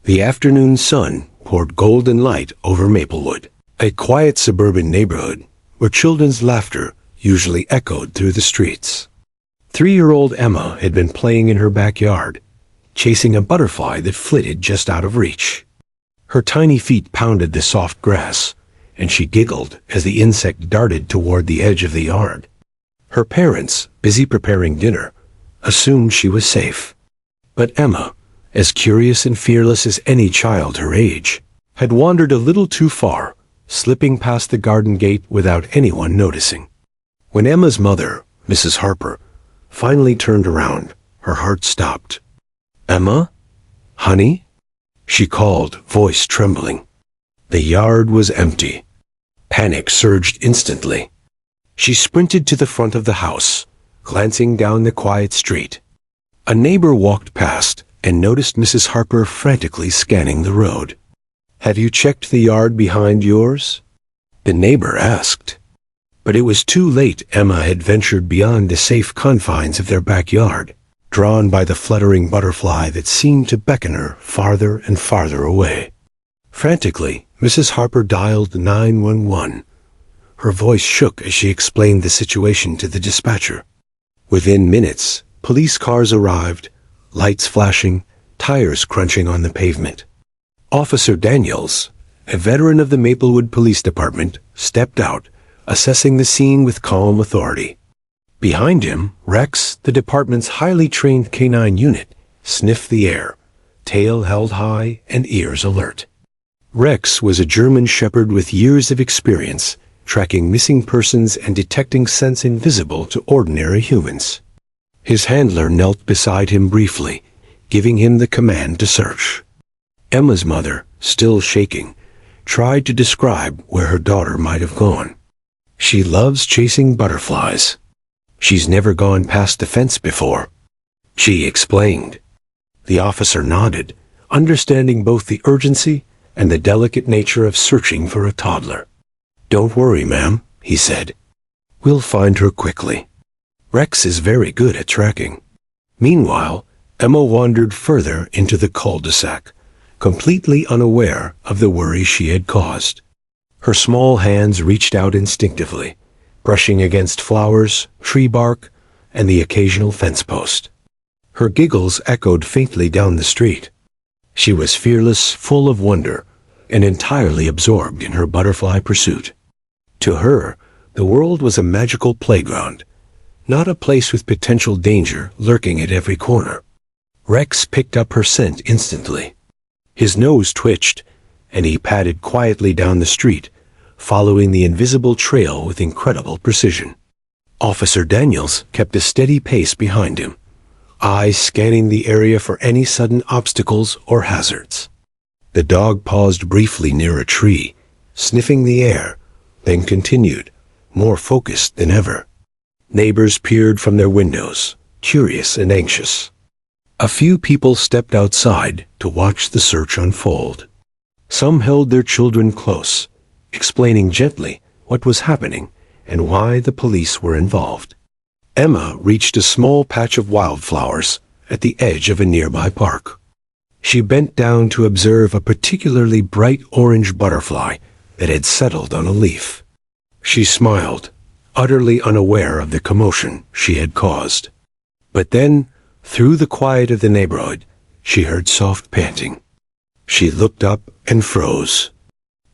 The afternoon sun poured golden light over Maplewood, a quiet suburban neighborhood where children's laughter usually echoed through the streets. 3-year-old Emma had been playing in her backyard, chasing a butterfly that flitted just out of reach. Her tiny feet pounded the soft grass, and she giggled as the insect darted toward the edge of the yard. Her parents, busy preparing dinner, assumed she was safe. But Emma, as curious and fearless as any child her age, had wandered a little too far, slipping past the garden gate without anyone noticing. When Emma's mother, Mrs. Harper, finally turned around, her heart stopped. "Emma? Honey?" she called, voice trembling. The yard was empty. Panic surged instantly. She sprinted to the front of the house, glancing down the quiet street. A neighbor walked past and noticed Mrs. Harper frantically scanning the road. "Have you checked the yard behind yours?" the neighbor asked. But it was too late. Emma had ventured beyond the safe confines of their backyard, drawn by the fluttering butterfly that seemed to beckon her farther and farther away. Frantically, Mrs. Harper dialed 911. Her voice shook as she explained the situation to the dispatcher. Within minutes, police cars arrived, lights flashing, tires crunching on the pavement. Officer Daniels, a veteran of the Maplewood Police Department, stepped out, assessing the scene with calm authority. Behind him, Rex, the department's highly trained canine unit, sniffed the air, tail held high and ears alert. Rex was a German shepherd with years of experience, tracking missing persons and detecting scents invisible to ordinary humans. His handler knelt beside him briefly, giving him the command to search. Emma's mother, still shaking, tried to describe where her daughter might have gone. "She loves chasing butterflies. She's never gone past the fence before," she explained. The officer nodded, understanding both the urgency and the delicate nature of searching for a toddler. "Don't worry, ma'am," he said. "We'll find her quickly. Rex is very good at tracking." Meanwhile, Emma wandered further into the cul-de-sac, completely unaware of the worry she had caused. Her small hands reached out instinctively, brushing against flowers, tree bark, and the occasional fence post. Her giggles echoed faintly down the street. She was fearless, full of wonder, and entirely absorbed in her butterfly pursuit. To her, the world was a magical playground, not a place with potential danger lurking at every corner. Rex picked up her scent instantly. His nose twitched, and he padded quietly down the street, following the invisible trail with incredible precision. Officer Daniels kept a steady pace behind him, eyes scanning the area for any sudden obstacles or hazards. The dog paused briefly near a tree, sniffing the air, then continued, more focused than ever. Neighbors peered from their windows, curious and anxious. A few people stepped outside to watch the search unfold. Some held their children close, explaining gently what was happening and why the police were involved. Emma reached a small patch of wildflowers at the edge of a nearby park. She bent down to observe a particularly bright orange butterfly that had settled on a leaf. She smiled, utterly unaware of the commotion she had caused. But then, through the quiet of the neighborhood, she heard soft panting. She looked up and froze.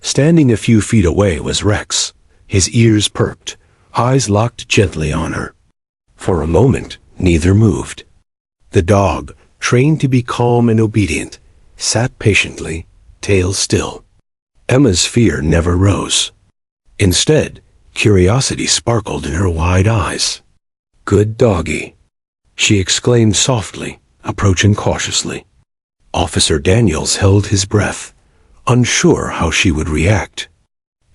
Standing a few feet away was Rex, his ears perked, eyes locked gently on her. For a moment, neither moved. The dog, trained to be calm and obedient, sat patiently, tail still. Emma's fear never rose. Instead, curiosity sparkled in her wide eyes. "Good doggy," she exclaimed softly, approaching cautiously. Officer Daniels held his breath, unsure how she would react.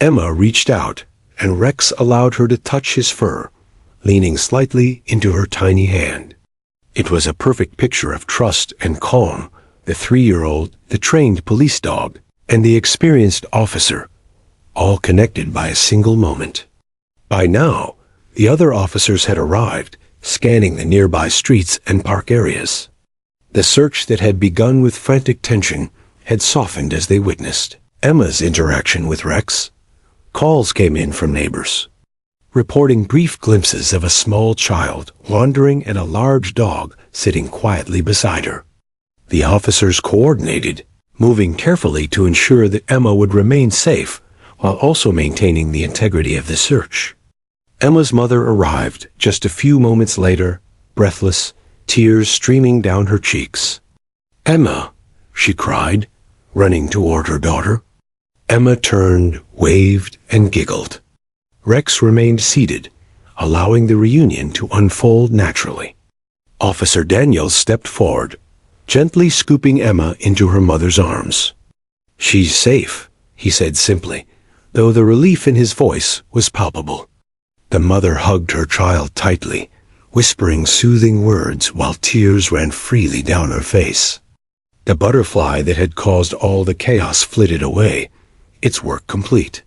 Emma reached out, and Rex allowed her to touch his fur, leaning slightly into her tiny hand. It was a perfect picture of trust and calm, the 3-year-old, the trained police dog, and the experienced officer, all connected by a single moment. By now, the other officers had arrived, scanning the nearby streets and park areas. The search that had begun with frantic tension had softened as they witnessed Emma's interaction with Rex. Calls came in from neighbors, reporting brief glimpses of a small child wandering and a large dog sitting quietly beside her. The officers coordinated, moving carefully to ensure that Emma would remain safe while also maintaining the integrity of the search. Emma's mother arrived just a few moments later, breathless, tears streaming down her cheeks. "Emma," she cried, running toward her daughter. Emma turned, waved, and giggled. Rex remained seated, allowing the reunion to unfold naturally. Officer Daniels stepped forward, gently scooping Emma into her mother's arms. "She's safe," he said simply, though the relief in his voice was palpable. The mother hugged her child tightly, whispering soothing words while tears ran freely down her face. The butterfly that had caused all the chaos flitted away, its work complete.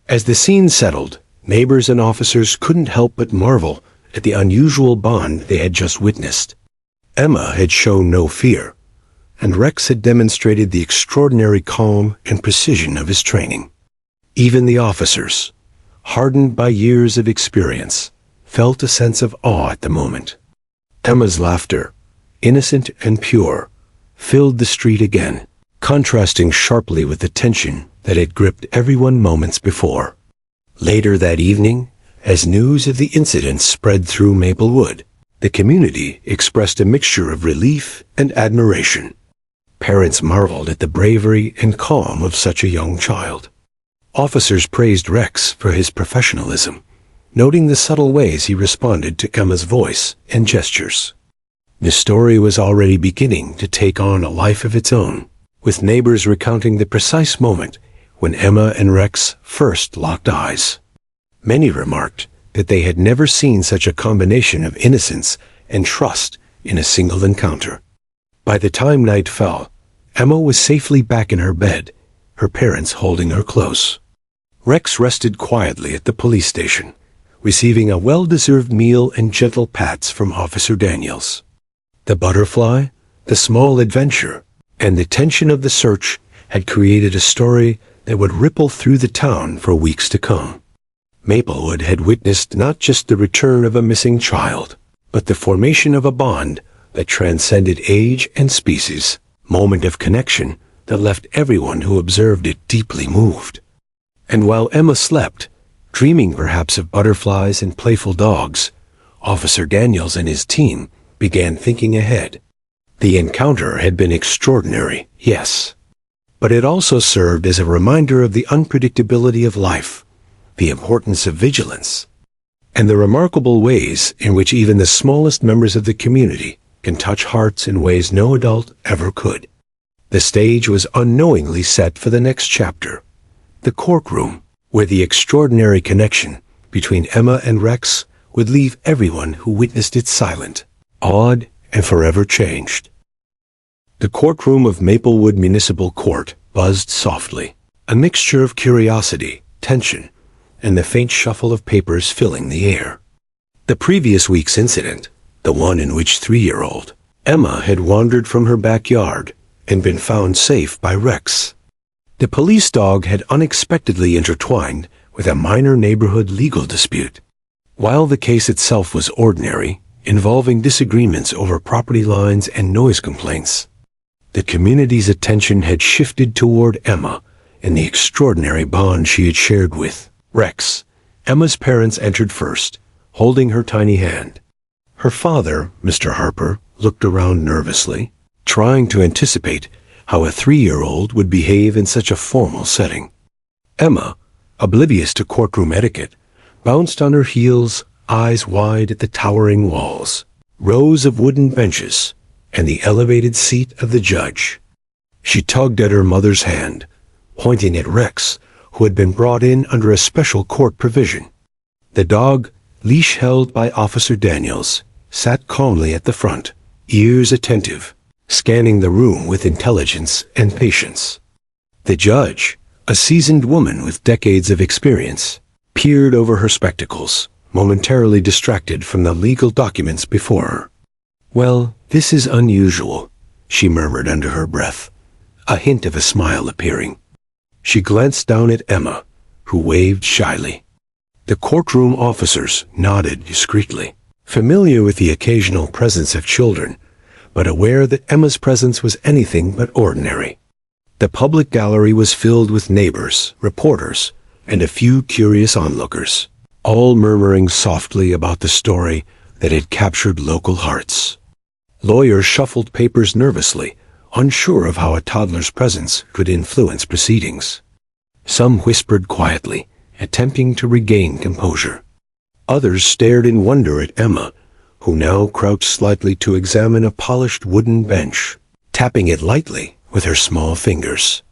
As the scene settled, neighbors and officers couldn't help but marvel at the unusual bond they had just witnessed. Emma had shown no fear, and Rex had demonstrated the extraordinary calm and precision of his training. Even the officers, hardened by years of experience, felt a sense of awe at the moment. Emma's laughter, innocent and pure, filled the street again, contrasting sharply with the tension that had gripped everyone moments before. Later that evening, as news of the incident spread through Maplewood, the community expressed a mixture of relief and admiration. Parents marveled at the bravery and calm of such a young child. Officers praised Rex for his professionalism, noting the subtle ways he responded to Emma's voice and gestures. The story was already beginning to take on a life of its own, with neighbors recounting the precise moment when Emma and Rex first locked eyes. Many remarked that they had never seen such a combination of innocence and trust in a single encounter. By the time night fell, Emma was safely back in her bed, her parents holding her close. Rex rested quietly at the police station, receiving a well-deserved meal and gentle pats from Officer Daniels. The butterfly, the small adventure, and the tension of the search had created a story that would ripple through the town for weeks to come. Maplewood had witnessed not just the return of a missing child, but the formation of a bond that transcended age and species, moment of connection that left everyone who observed it deeply moved. And while Emma slept, dreaming perhaps of butterflies and playful dogs, Officer Daniels and his team began thinking ahead. The encounter had been extraordinary, yes, but it also served as a reminder of the unpredictability of life, the importance of vigilance, and the remarkable ways in which even the smallest members of the community can touch hearts in ways no adult ever could. The stage was unknowingly set for the next chapter, the courtroom, where the extraordinary connection between Emma and Rex would leave everyone who witnessed it silent, awed, and forever changed. The courtroom of Maplewood Municipal Court buzzed softly, a mixture of curiosity, tension, and the faint shuffle of papers filling the air. The previous week's incident, the one in which 3-year-old Emma had wandered from her backyard and been found safe by Rex. The police dog had unexpectedly intertwined with a minor neighborhood legal dispute. While the case itself was ordinary, involving disagreements over property lines and noise complaints, the community's attention had shifted toward Emma and the extraordinary bond she had shared with Rex. Emma's parents entered first, holding her tiny hand. Her father, Mr. Harper, looked around nervously, trying to anticipate how a 3-year-old would behave in such a formal setting. Emma, oblivious to courtroom etiquette, bounced on her heels, eyes wide at the towering walls, rows of wooden benches, and the elevated seat of the judge. She tugged at her mother's hand, pointing at Rex, who had been brought in under a special court provision. The dog, leash held by Officer Daniels, sat calmly at the front, ears attentive, scanning the room with intelligence and patience. The judge, a seasoned woman with decades of experience, peered over her spectacles, momentarily distracted from the legal documents before her. "Well, this is unusual," she murmured under her breath. a hint of a smile appearing. She glanced down at Emma, who waved shyly. The courtroom officers nodded discreetly, familiar with the occasional presence of children, but aware that Emma's presence was anything but ordinary. The public gallery was filled with neighbors, reporters, and a few curious onlookers, all murmuring softly about the story that had captured local hearts. Lawyers shuffled papers nervously, unsure of how a toddler's presence could influence proceedings. Some whispered quietly, attempting to regain composure. Others stared in wonder at Emma, who now crouched slightly to examine a polished wooden bench, tapping it lightly with her small fingers.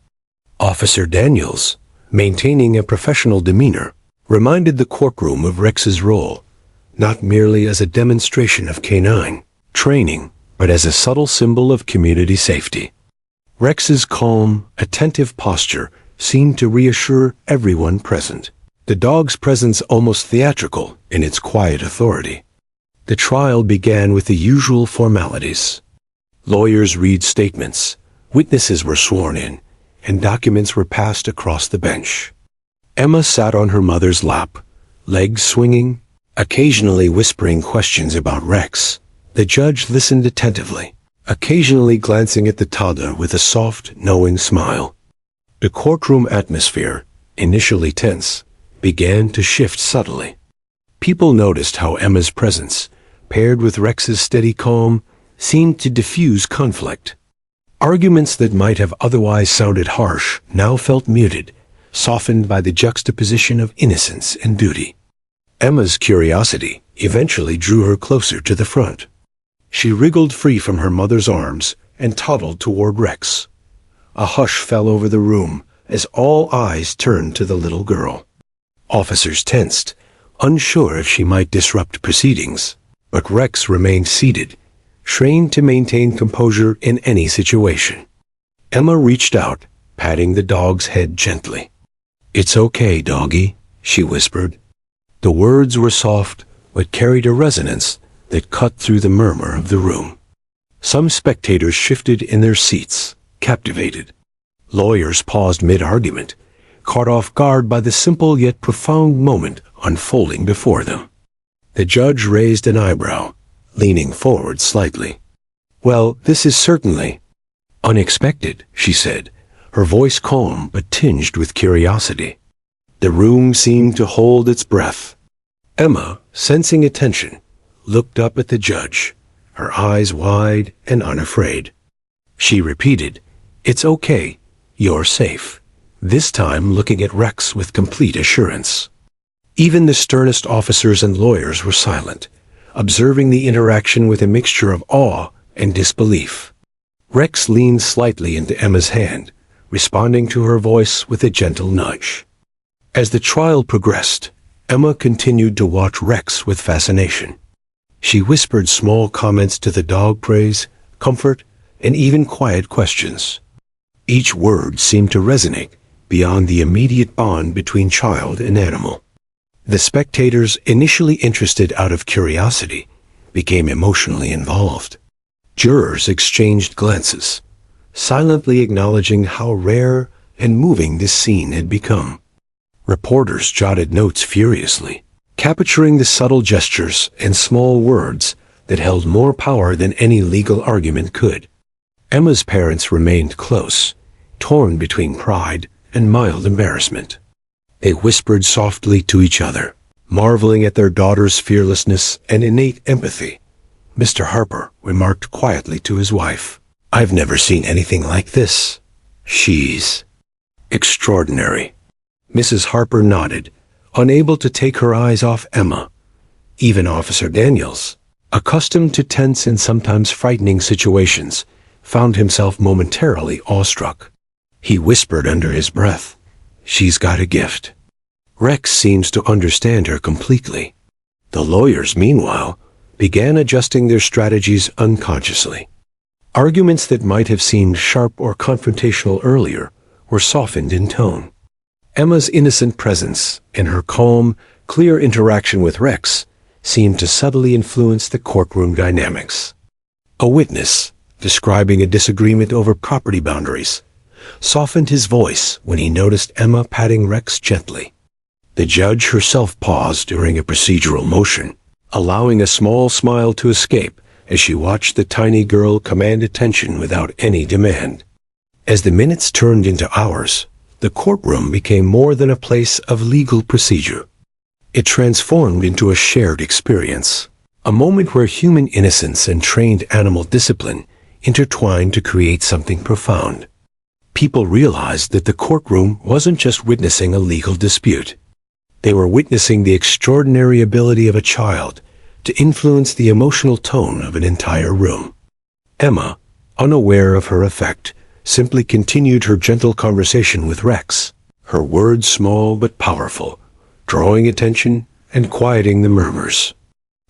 Officer Daniels, maintaining a professional demeanor, reminded the courtroom of Rex's role, not merely as a demonstration of canine training, but as a subtle symbol of community safety. Rex's calm, attentive posture seemed to reassure everyone present, the dog's presence almost theatrical in its quiet authority. The trial began with the usual formalities. Lawyers read statements, witnesses were sworn in, and documents were passed across the bench. Emma sat on her mother's lap, legs swinging, occasionally whispering questions about Rex. The judge listened attentively, occasionally glancing at the toddler with a soft, knowing smile. The courtroom atmosphere, initially tense, began to shift subtly. People noticed how Emma's presence, paired with Rex's steady calm, seemed to diffuse conflict. Arguments that might have otherwise sounded harsh now felt muted, softened by the juxtaposition of innocence and duty. Emma's curiosity eventually drew her closer to the front. She wriggled free from her mother's arms and toddled toward Rex. A hush fell over the room as all eyes turned to the little girl. Officers tensed, unsure if she might disrupt proceedings, but Rex remained seated, trained to maintain composure in any situation. Emma reached out, patting the dog's head gently. "It's okay, doggy," she whispered. The words were soft, but carried a resonance that cut through the murmur of the room. Some spectators shifted in their seats, captivated. Lawyers paused mid-argument, caught off guard by the simple yet profound moment unfolding before them. The judge raised an eyebrow, leaning forward slightly. "Well, this is certainly unexpected," she said, her voice calm but tinged with curiosity. The room seemed to hold its breath. Emma, sensing attention, looked up at the judge, her eyes wide and unafraid. She repeated, "It's okay, you're safe," this time looking at Rex with complete assurance. Even the sternest officers and lawyers were silent, observing the interaction with a mixture of awe and disbelief. Rex leaned slightly into Emma's hand, responding to her voice with a gentle nudge. As the trial progressed, Emma continued to watch Rex with fascination. She whispered small comments to the dog, praise, comfort, and even quiet questions. Each word seemed to resonate beyond the immediate bond between child and animal. The spectators, initially interested out of curiosity, became emotionally involved. Jurors exchanged glances, silently acknowledging how rare and moving this scene had become. Reporters jotted notes furiously, capturing the subtle gestures and small words that held more power than any legal argument could. Emma's parents remained close, torn between pride and mild embarrassment. They whispered softly to each other, marveling at their daughter's fearlessness and innate empathy. Mr. Harper remarked quietly to his wife, "I've never seen anything like this. She's extraordinary." Mrs. Harper nodded, unable to take her eyes off Emma. Even Officer Daniels, accustomed to tense and sometimes frightening situations, found himself momentarily awestruck. He whispered under his breath, "She's got a gift." Rex seems to understand her completely. The lawyers, meanwhile, began adjusting their strategies unconsciously. Arguments that might have seemed sharp or confrontational earlier were softened in tone. Emma's innocent presence and her calm, clear interaction with Rex seemed to subtly influence the courtroom dynamics. A witness, describing a disagreement over property boundaries, softened his voice when he noticed Emma patting Rex gently. The judge herself paused during a procedural motion, allowing a small smile to escape as she watched the tiny girl command attention without any demand. As the minutes turned into hours, the courtroom became more than a place of legal procedure. It transformed into a shared experience, a moment where human innocence and trained animal discipline intertwined to create something profound. People realized that the courtroom wasn't just witnessing a legal dispute. They were witnessing the extraordinary ability of a child to influence the emotional tone of an entire room. Emma, unaware of her effect, simply continued her gentle conversation with Rex, her words small but powerful, drawing attention and quieting the murmurs.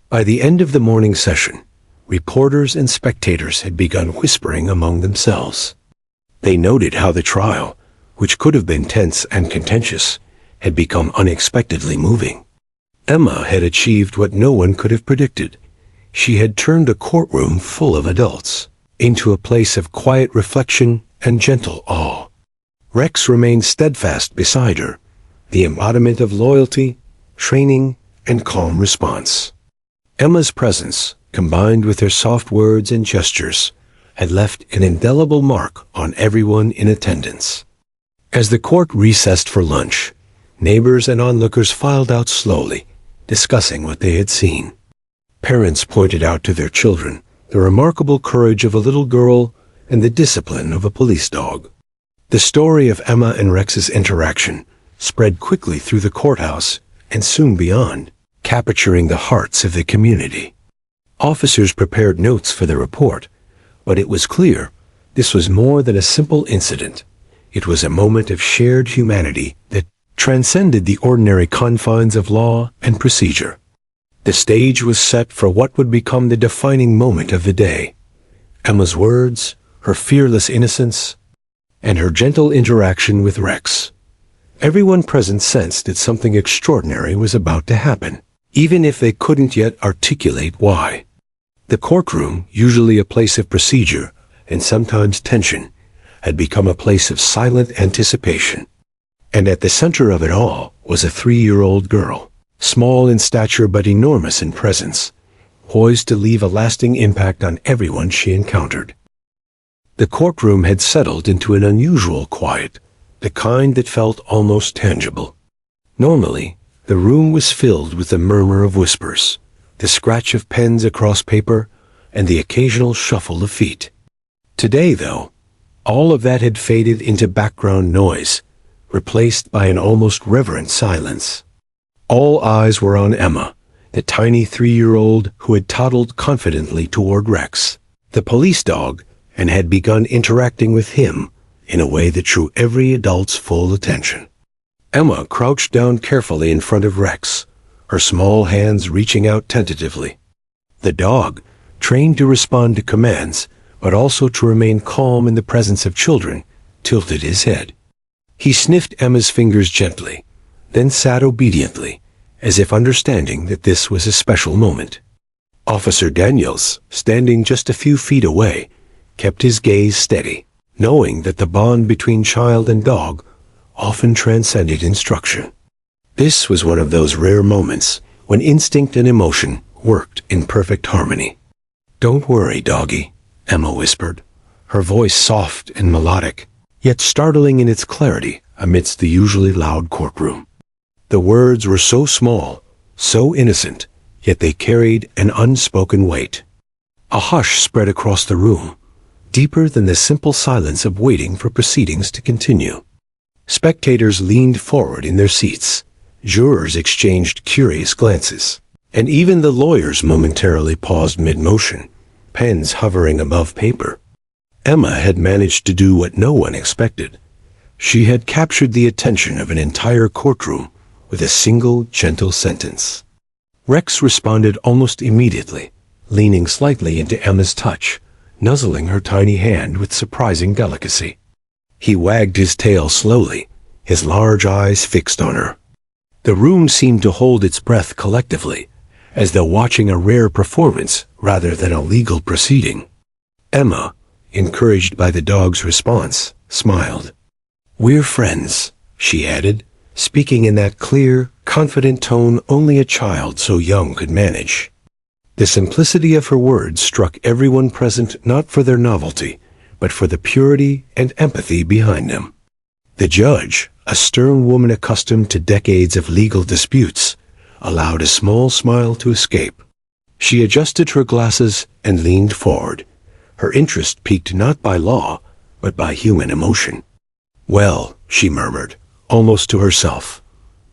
By the end of the morning session, reporters and spectators had begun whispering among themselves. They noted how the trial, which could have been tense and contentious, had become unexpectedly moving. Emma had achieved what no one could have predicted. She had turned a courtroom full of adults into a place of quiet reflection and gentle awe. Rex remained steadfast beside her, the embodiment of loyalty, training, and calm response. Emma's presence, combined with her soft words and gestures, had left an indelible mark on everyone in attendance. As the court recessed for lunch, neighbors and onlookers filed out slowly, discussing what they had seen. Parents pointed out to their children the remarkable courage of a little girl and the discipline of a police dog. The story of Emma and Rex's interaction spread quickly through the courthouse and soon beyond, capturing the hearts of the community. Officers prepared notes for the report, but it was clear this was more than a simple incident. It was a moment of shared humanity that transcended the ordinary confines of law and procedure. The stage was set for what would become the defining moment of the day. Emma's words, her fearless innocence, and her gentle interaction with Rex. Everyone present sensed that something extraordinary was about to happen, even if they couldn't yet articulate why. The courtroom, usually a place of procedure and sometimes tension, had become a place of silent anticipation. And at the center of it all was a 3-year-old girl, small in stature but enormous in presence, poised to leave a lasting impact on everyone she encountered. The courtroom had settled into an unusual quiet, the kind that felt almost tangible. Normally, the room was filled with the murmur of whispers, the scratch of pens across paper, and the occasional shuffle of feet. Today, though, all of that had faded into background noise, replaced by an almost reverent silence. All eyes were on Emma, the tiny 3-year-old who had toddled confidently toward Rex, the police dog, and had begun interacting with him in a way that drew every adult's full attention. Emma crouched down carefully in front of Rex, her small hands reaching out tentatively. The dog, trained to respond to commands, but also to remain calm in the presence of children, tilted his head. He sniffed Emma's fingers gently, then sat obediently, as if understanding that this was a special moment. Officer Daniels, standing just a few feet away, kept his gaze steady, knowing that the bond between child and dog often transcended instruction. This was one of those rare moments when instinct and emotion worked in perfect harmony. "Don't worry, doggy," Emma whispered, her voice soft and melodic, yet startling in its clarity amidst the usually loud courtroom. The words were so small, so innocent, yet they carried an unspoken weight. A hush spread across the room, deeper than the simple silence of waiting for proceedings to continue. Spectators leaned forward in their seats, jurors exchanged curious glances, and even the lawyers momentarily paused mid-motion, pens hovering above paper. Emma had managed to do what no one expected. She had captured the attention of an entire courtroom with a single gentle sentence. Rex responded almost immediately, leaning slightly into Emma's touch, nuzzling her tiny hand with surprising delicacy. He wagged his tail slowly, his large eyes fixed on her. The room seemed to hold its breath collectively, as though watching a rare performance rather than a legal proceeding. Emma, encouraged by the dog's response, smiled. "We're friends," she added, speaking in that clear, confident tone only a child so young could manage. The simplicity of her words struck everyone present not for their novelty, but for the purity and empathy behind them. The judge, a stern woman accustomed to decades of legal disputes, allowed a small smile to escape. She adjusted her glasses and leaned forward, her interest piqued not by law, but by human emotion. "Well," she murmured, almost to herself,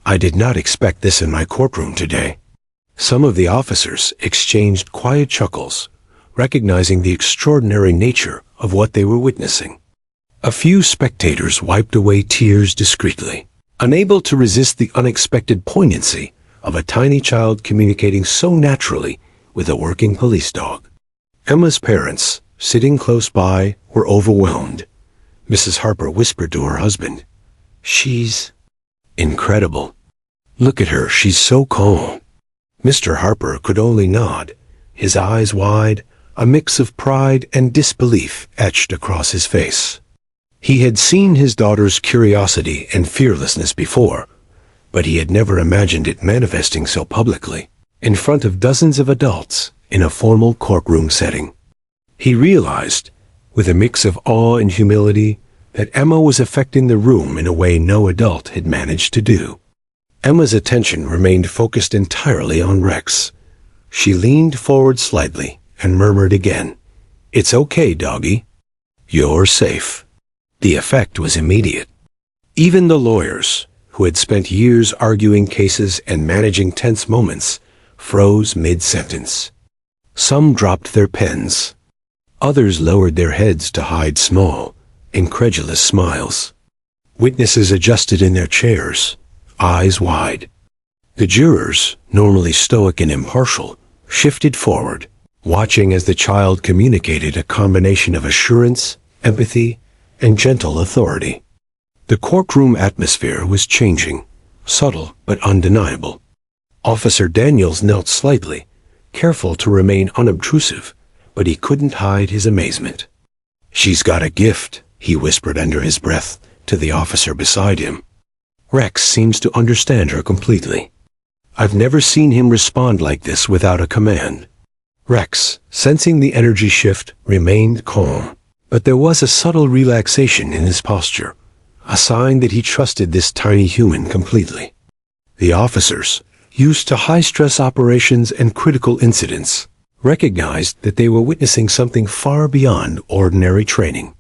"I did not expect this in my courtroom today." Some of the officers exchanged quiet chuckles, recognizing the extraordinary nature of what they were witnessing. A few spectators wiped away tears discreetly, unable to resist the unexpected poignancy of a tiny child communicating so naturally with a working police dog. Emma's parents, sitting close by, were overwhelmed. Mrs. Harper whispered to her husband, "She's incredible. Look at her, she's so calm." Mr. Harper could only nod, his eyes wide, a mix of pride and disbelief etched across his face. He had seen his daughter's curiosity and fearlessness before, but he had never imagined it manifesting so publicly, in front of dozens of adults in a formal courtroom setting. He realized, with a mix of awe and humility, that Emma was affecting the room in a way no adult had managed to do. Emma's attention remained focused entirely on Rex. She leaned forward slightly and murmured again, "It's okay, doggy. You're safe." The effect was immediate. Even the lawyers, who had spent years arguing cases and managing tense moments, froze mid-sentence. Some dropped their pens. Others lowered their heads to hide small, incredulous smiles. Witnesses adjusted in their chairs, eyes wide. The jurors, normally stoic and impartial, shifted forward, watching as the child communicated a combination of assurance, empathy, and gentle authority. The courtroom atmosphere was changing, subtle but undeniable. Officer Daniels knelt slightly, careful to remain unobtrusive, but he couldn't hide his amazement. "She's got a gift," he whispered under his breath to the officer beside him. "Rex seems to understand her completely. I've never seen him respond like this without a command." Rex, sensing the energy shift, remained calm, but there was a subtle relaxation in his posture, a sign that he trusted this tiny human completely. The officers, used to high-stress operations and critical incidents, recognized that they were witnessing something far beyond ordinary training.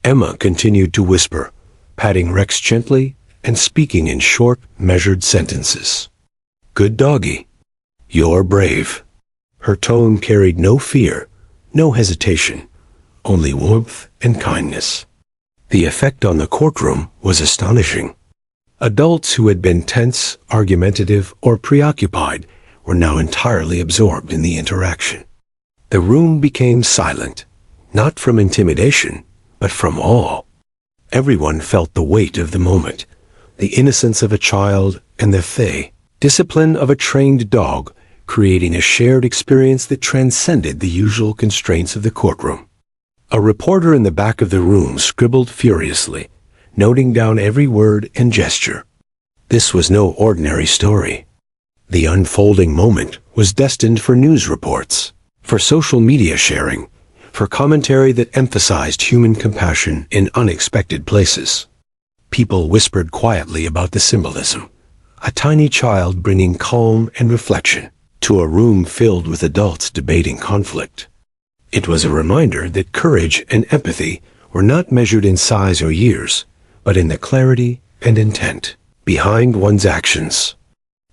Emma continued to whisper, patting Rex gently and speaking in short, measured sentences. "Good doggy. You're brave." Her tone carried no fear, no hesitation, only warmth and kindness. The effect on the courtroom was astonishing. Adults who had been tense, argumentative, or preoccupied were now entirely absorbed in the interaction. The room became silent, not from intimidation, but from awe. Everyone felt the weight of the moment, the innocence of a child and the discipline of a trained dog, creating a shared experience that transcended the usual constraints of the courtroom. A reporter in the back of the room scribbled furiously, noting down every word and gesture. This was no ordinary story. The unfolding moment was destined for news reports, for social media sharing, for commentary that emphasized human compassion in unexpected places. People whispered quietly about the symbolism, a tiny child bringing calm and reflection to a room filled with adults debating conflict. It was a reminder that courage and empathy were not measured in size or years, but in the clarity and intent behind one's actions.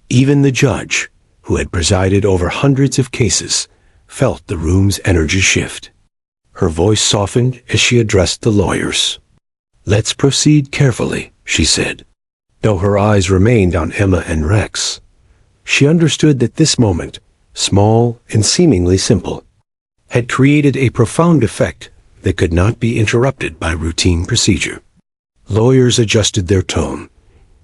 Even the judge, who had presided over hundreds of cases, felt the room's energy shift. Her voice softened as she addressed the lawyers. "Let's proceed carefully," she said. Though her eyes remained on Emma and Rex, she understood that this moment, small and seemingly simple, had created a profound effect that could not be interrupted by routine procedure. Lawyers adjusted their tone,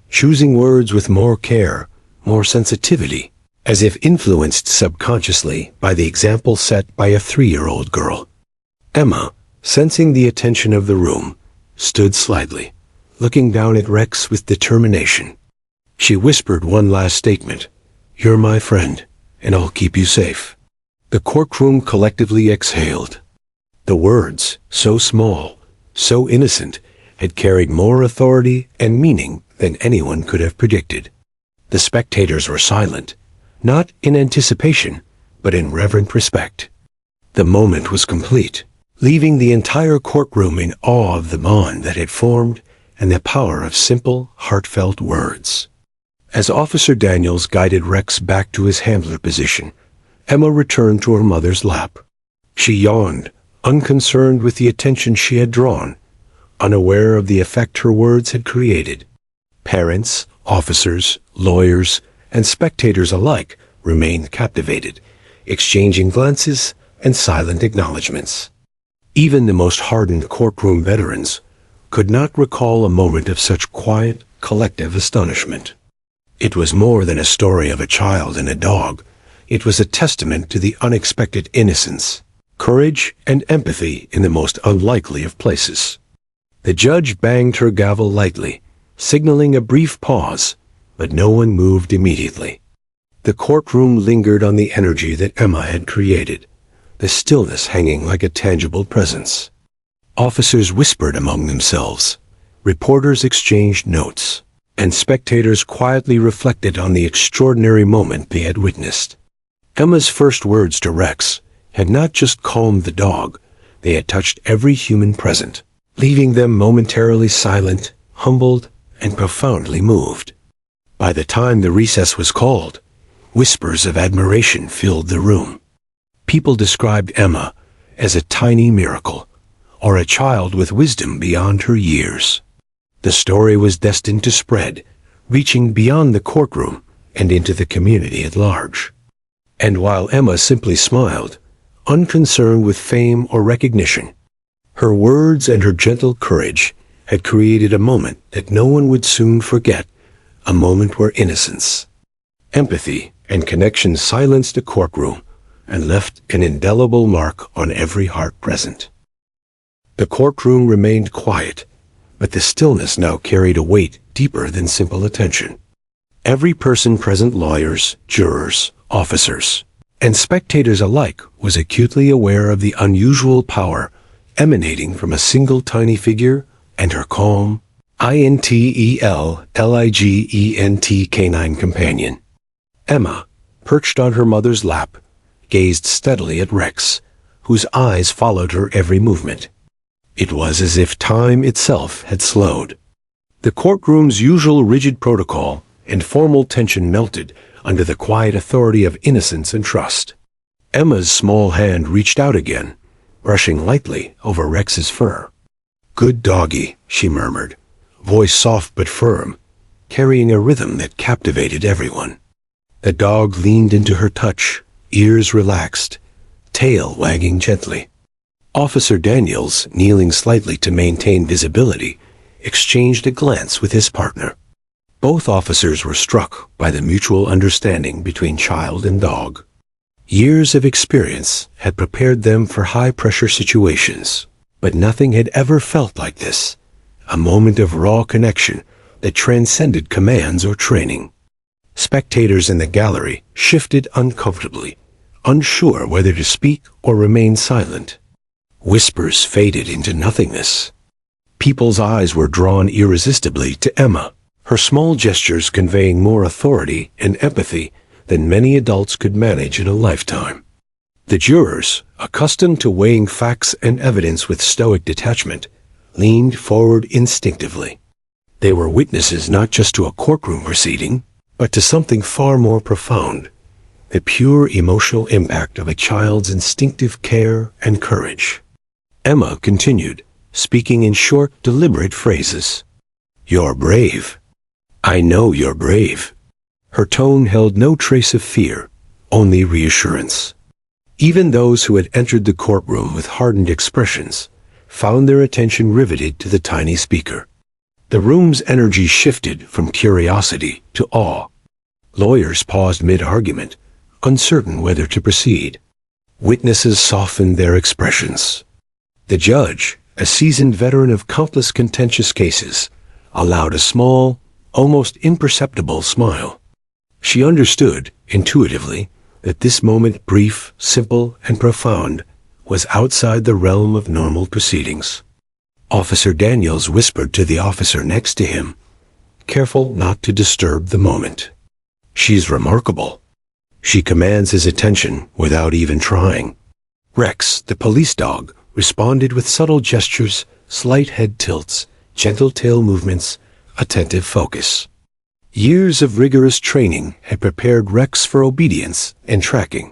choosing words with more care, more sensitivity, as if influenced subconsciously by the example set by a 3-year-old girl. Emma, sensing the attention of the room, stood slightly, looking down at Rex with determination. She whispered one last statement. "You're my friend, and I'll keep you safe." The courtroom collectively exhaled. The words, so small, so innocent, had carried more authority and meaning than anyone could have predicted. The spectators were silent, not in anticipation, but in reverent respect. The moment was complete, leaving the entire courtroom in awe of the bond that had formed and the power of simple, heartfelt words. As Officer Daniels guided Rex back to his handler position, Emma returned to her mother's lap. She yawned, unconcerned with the attention she had drawn, unaware of the effect her words had created. Parents, officers, lawyers, and spectators alike remained captivated, exchanging glances and silent acknowledgments. Even the most hardened courtroom veterans could not recall a moment of such quiet, collective astonishment. It was more than a story of a child and a dog. It was a testament to the unexpected innocence, courage, and empathy in the most unlikely of places. The judge banged her gavel lightly, signaling a brief pause, but no one moved immediately. The courtroom lingered on the energy that Emma had created, the stillness hanging like a tangible presence. Officers whispered among themselves, reporters exchanged notes, and spectators quietly reflected on the extraordinary moment they had witnessed. Emma's first words to Rex had not just calmed the dog, they had touched every human present, leaving them momentarily silent, humbled, and profoundly moved. By the time the recess was called, whispers of admiration filled the room. People described Emma as a tiny miracle, or a child with wisdom beyond her years. The story was destined to spread, reaching beyond the courtroom and into the community at large. And while Emma simply smiled, unconcerned with fame or recognition, her words and her gentle courage had created a moment that no one would soon forget, a moment where innocence, empathy, and connection silenced a courtroom and left an indelible mark on every heart present. The courtroom remained quiet, but the stillness now carried a weight deeper than simple attention. Every person present, lawyers, jurors, officers, and spectators alike, was acutely aware of the unusual power emanating from a single tiny figure and her calm, intelligent canine companion. Emma, perched on her mother's lap, gazed steadily at Rex, whose eyes followed her every movement. It was as if time itself had slowed. The courtroom's usual rigid protocol and formal tension melted under the quiet authority of innocence and trust. Emma's small hand reached out again, brushing lightly over Rex's fur. "Good doggy," she murmured, voice soft but firm, carrying a rhythm that captivated everyone. The dog leaned into her touch, ears relaxed, tail wagging gently. Officer Daniels, kneeling slightly to maintain visibility, exchanged a glance with his partner. Both officers were struck by the mutual understanding between child and dog. Years of experience had prepared them for high-pressure situations, but nothing had ever felt like this, a moment of raw connection that transcended commands or training. Spectators in the gallery shifted uncomfortably, unsure whether to speak or remain silent. Whispers faded into nothingness. People's eyes were drawn irresistibly to Emma, her small gestures conveying more authority and empathy than many adults could manage in a lifetime. The jurors, accustomed to weighing facts and evidence with stoic detachment, leaned forward instinctively. They were witnesses not just to a courtroom proceeding, but to something far more profound, the pure emotional impact of a child's instinctive care and courage. Emma continued, speaking in short, deliberate phrases. "You're brave. I know you're brave." Her tone held no trace of fear, only reassurance. Even those who had entered the courtroom with hardened expressions found their attention riveted to the tiny speaker. The room's energy shifted from curiosity to awe. Lawyers paused mid-argument, uncertain whether to proceed. Witnesses softened their expressions. The judge, a seasoned veteran of countless contentious cases, allowed a small, almost imperceptible smile. She understood, intuitively, that this moment, brief, simple, and profound, was outside the realm of normal proceedings. Officer Daniels whispered to the officer next to him, careful not to disturb the moment. "She's remarkable. She commands his attention without even trying." Rex, the police dog, responded with subtle gestures, slight head tilts, gentle tail movements, attentive focus. Years of rigorous training had prepared Rex for obedience and tracking.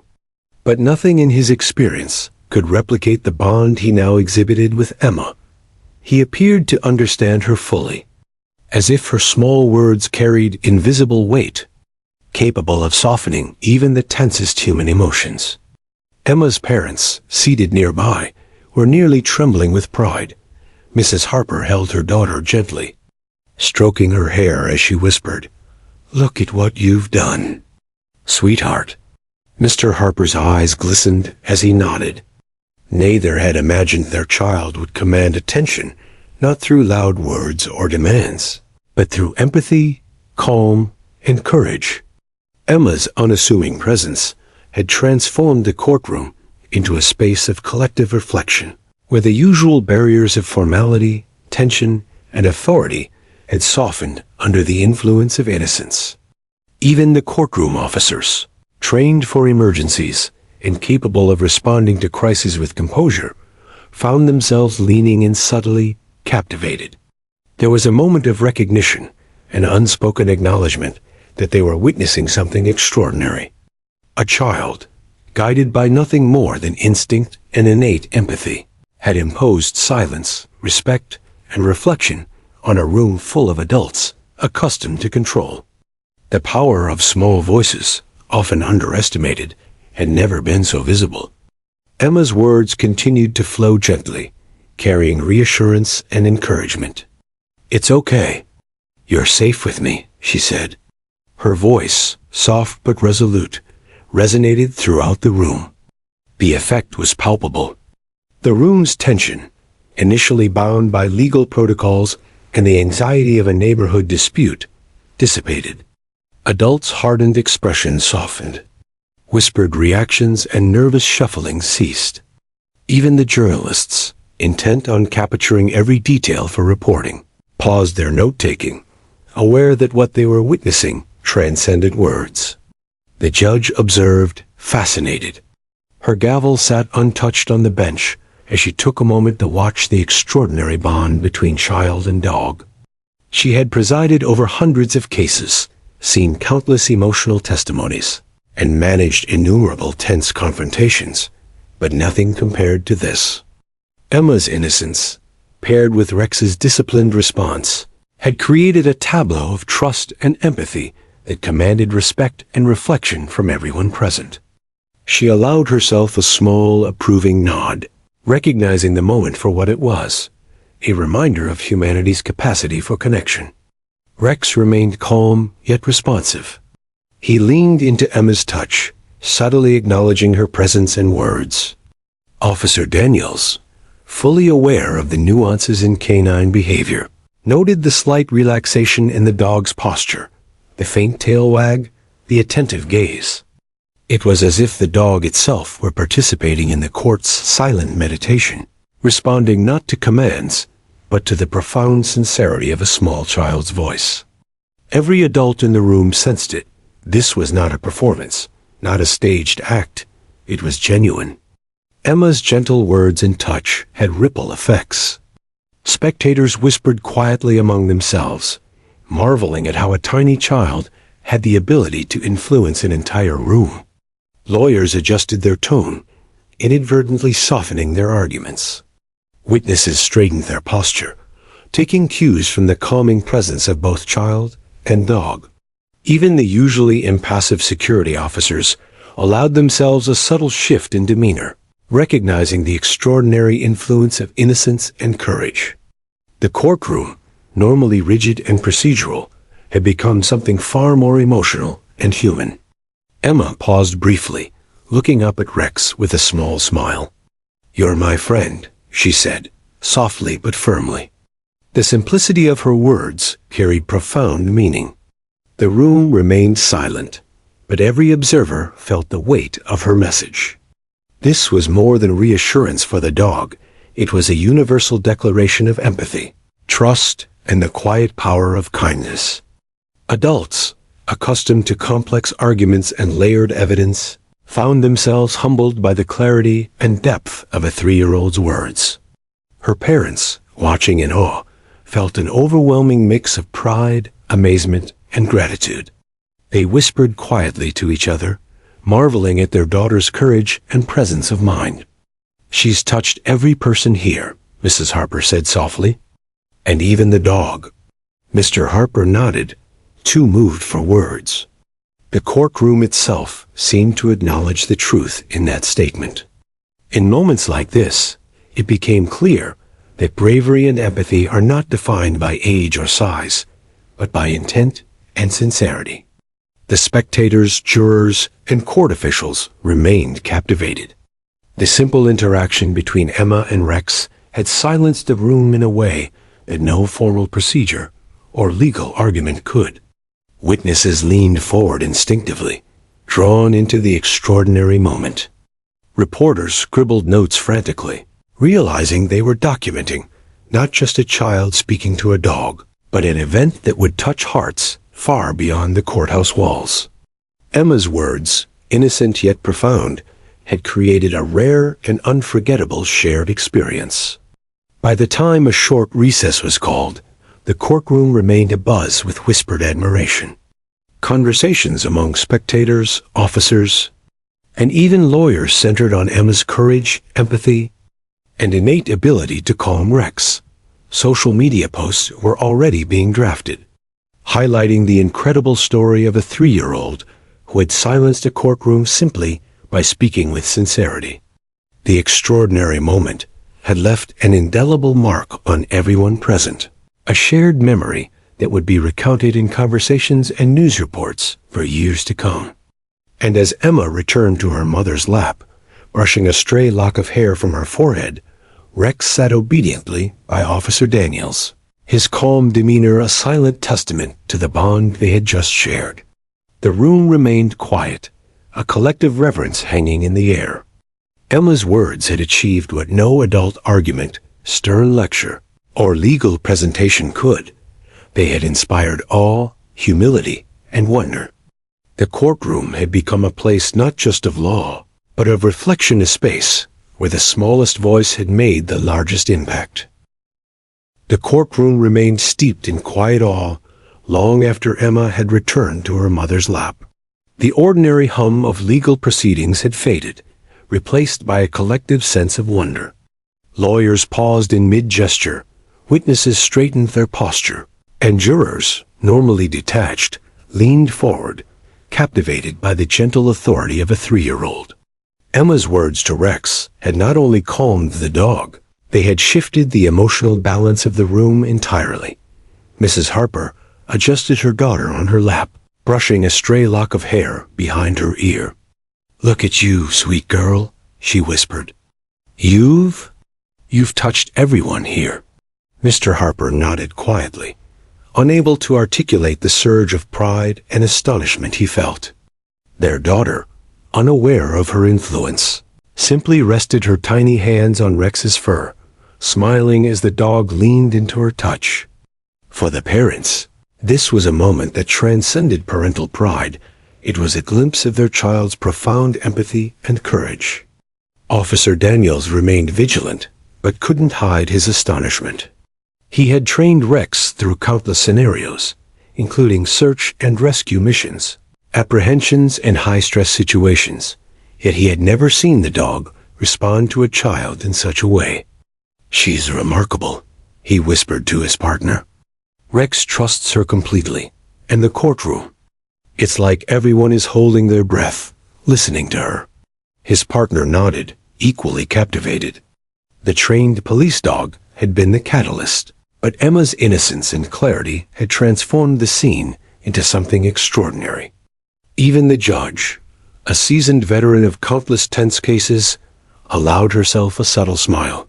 But nothing in his experience could replicate the bond he now exhibited with Emma. He appeared to understand her fully, as if her small words carried invisible weight, capable of softening even the tensest human emotions. Emma's parents, seated nearby, were nearly trembling with pride. Mrs. Harper held her daughter gently, stroking her hair as she whispered, "Look at what you've done, sweetheart." Mr. Harper's eyes glistened as he nodded. Neither had imagined their child would command attention, not through loud words or demands, but through empathy, calm, and courage. Emma's unassuming presence had transformed the courtroom into a space of collective reflection, where the usual barriers of formality, tension, and authority had softened under the influence of innocence. Even the courtroom officers, trained for emergencies and capable of responding to crises with composure, found themselves leaning in subtly, captivated. There was a moment of recognition, an unspoken acknowledgement that they were witnessing something extraordinary. A child, guided by nothing more than instinct and innate empathy, had imposed silence, respect, and reflection on a room full of adults accustomed to control. The power of small voices, often underestimated, had never been so visible. Emma's words continued to flow gently, carrying reassurance and encouragement. "It's okay. You're safe with me," she said. Her voice, soft but resolute, resonated throughout the room. The effect was palpable. The room's tension, initially bound by legal protocols and the anxiety of a neighborhood dispute, dissipated. Adults' hardened expressions softened. Whispered reactions and nervous shuffling ceased. Even the journalists, intent on capturing every detail for reporting, paused their note-taking, aware that what they were witnessing transcended words. The judge observed, fascinated. Her gavel sat untouched on the bench as she took a moment to watch the extraordinary bond between child and dog. She had presided over hundreds of cases, seen countless emotional testimonies, and managed innumerable tense confrontations, but nothing compared to this. Emma's innocence, paired with Rex's disciplined response, had created a tableau of trust and empathy that commanded respect and reflection from everyone present. She allowed herself a small, approving nod, recognizing the moment for what it was, a reminder of humanity's capacity for connection. Rex remained calm yet responsive. He leaned into Emma's touch, subtly acknowledging her presence and words. Officer Daniels, fully aware of the nuances in canine behavior, noted the slight relaxation in the dog's posture, the faint tail wag, the attentive gaze. It was as if the dog itself were participating in the court's silent meditation, responding not to commands, but to the profound sincerity of a small child's voice. Every adult in the room sensed it. This was not a performance, not a staged act. It was genuine. Emma's gentle words and touch had ripple effects. Spectators whispered quietly among themselves, marveling at how a tiny child had the ability to influence an entire room. Lawyers adjusted their tone, inadvertently softening their arguments. Witnesses straightened their posture, taking cues from the calming presence of both child and dog. Even the usually impassive security officers allowed themselves a subtle shift in demeanor, recognizing the extraordinary influence of innocence and courage. The courtroom, normally rigid and procedural, had become something far more emotional and human. Emma paused briefly, looking up at Rex with a small smile. "You're my friend," she said, softly but firmly. The simplicity of her words carried profound meaning. The room remained silent, but every observer felt the weight of her message. This was more than reassurance for the dog. It was a universal declaration of empathy, trust, and the quiet power of kindness. Adults, accustomed to complex arguments and layered evidence, found themselves humbled by the clarity and depth of a 3-year-old's words. Her parents, watching in awe, felt an overwhelming mix of pride, amazement, and gratitude. They whispered quietly to each other, marveling at their daughter's courage and presence of mind. "She's touched every person here," Mrs. Harper said softly. "And even the dog." Mr. Harper nodded, too moved for words. The courtroom itself seemed to acknowledge the truth in that statement. In moments like this, it became clear that bravery and empathy are not defined by age or size, but by intent and sincerity. The spectators, jurors, and court officials remained captivated. The simple interaction between Emma and Rex had silenced the room in a way that no formal procedure or legal argument could. Witnesses leaned forward instinctively, drawn into the extraordinary moment. Reporters scribbled notes frantically, realizing they were documenting not just a child speaking to a dog, but an event that would touch hearts far beyond the courthouse walls. Emma's words, innocent yet profound, had created a rare and unforgettable shared experience. By the time a short recess was called, the courtroom remained abuzz with whispered admiration. Conversations among spectators, officers, and even lawyers centered on Emma's courage, empathy, and innate ability to calm Rex. Social media posts were already being drafted, highlighting the incredible story of a 3-year-old who had silenced a courtroom simply by speaking with sincerity. The extraordinary moment had left an indelible mark on everyone present, a shared memory that would be recounted in conversations and news reports for years to come. And as Emma returned to her mother's lap, brushing a stray lock of hair from her forehead, Rex sat obediently by Officer Daniels, his calm demeanor a silent testament to the bond they had just shared. The room remained quiet, a collective reverence hanging in the air. Emma's words had achieved what no adult argument, stern lecture, or legal presentation could. They had inspired awe, humility, and wonder. The courtroom had become a place not just of law, but of reflection, a space where the smallest voice had made the largest impact. The courtroom remained steeped in quiet awe long after Emma had returned to her mother's lap. The ordinary hum of legal proceedings had faded, replaced by a collective sense of wonder. Lawyers paused in mid-gesture, witnesses straightened their posture, and jurors, normally detached, leaned forward, captivated by the gentle authority of a 3-year-old. Emma's words to Rex had not only calmed the dog, they had shifted the emotional balance of the room entirely. Mrs. Harper adjusted her daughter on her lap, brushing a stray lock of hair behind her ear. "Look at you, sweet girl," she whispered. You've touched everyone here." Mr. Harper nodded quietly, unable to articulate the surge of pride and astonishment he felt. Their daughter, unaware of her influence, simply rested her tiny hands on Rex's fur, smiling as the dog leaned into her touch. For the parents, this was a moment that transcended parental pride. It was a glimpse of their child's profound empathy and courage. Officer Daniels remained vigilant, but couldn't hide his astonishment. He had trained Rex through countless scenarios, including search and rescue missions, apprehensions, and high-stress situations, yet he had never seen the dog respond to a child in such a way. "She's remarkable," he whispered to his partner. "Rex trusts her completely, and the courtroom. It's like everyone is holding their breath, listening to her." His partner nodded, equally captivated. The trained police dog had been the catalyst, but Emma's innocence and clarity had transformed the scene into something extraordinary. Even the judge, a seasoned veteran of countless tense cases, allowed herself a subtle smile.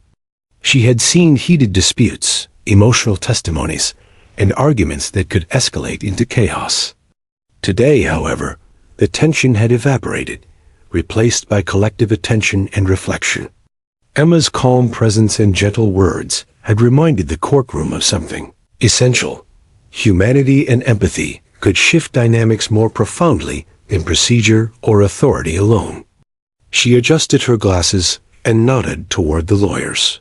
She had seen heated disputes, emotional testimonies, and arguments that could escalate into chaos. Today, however, the tension had evaporated, replaced by collective attention and reflection. Emma's calm presence and gentle words had reminded the courtroom of something essential. Humanity and empathy could shift dynamics more profoundly than procedure or authority alone. She adjusted her glasses and nodded toward the lawyers.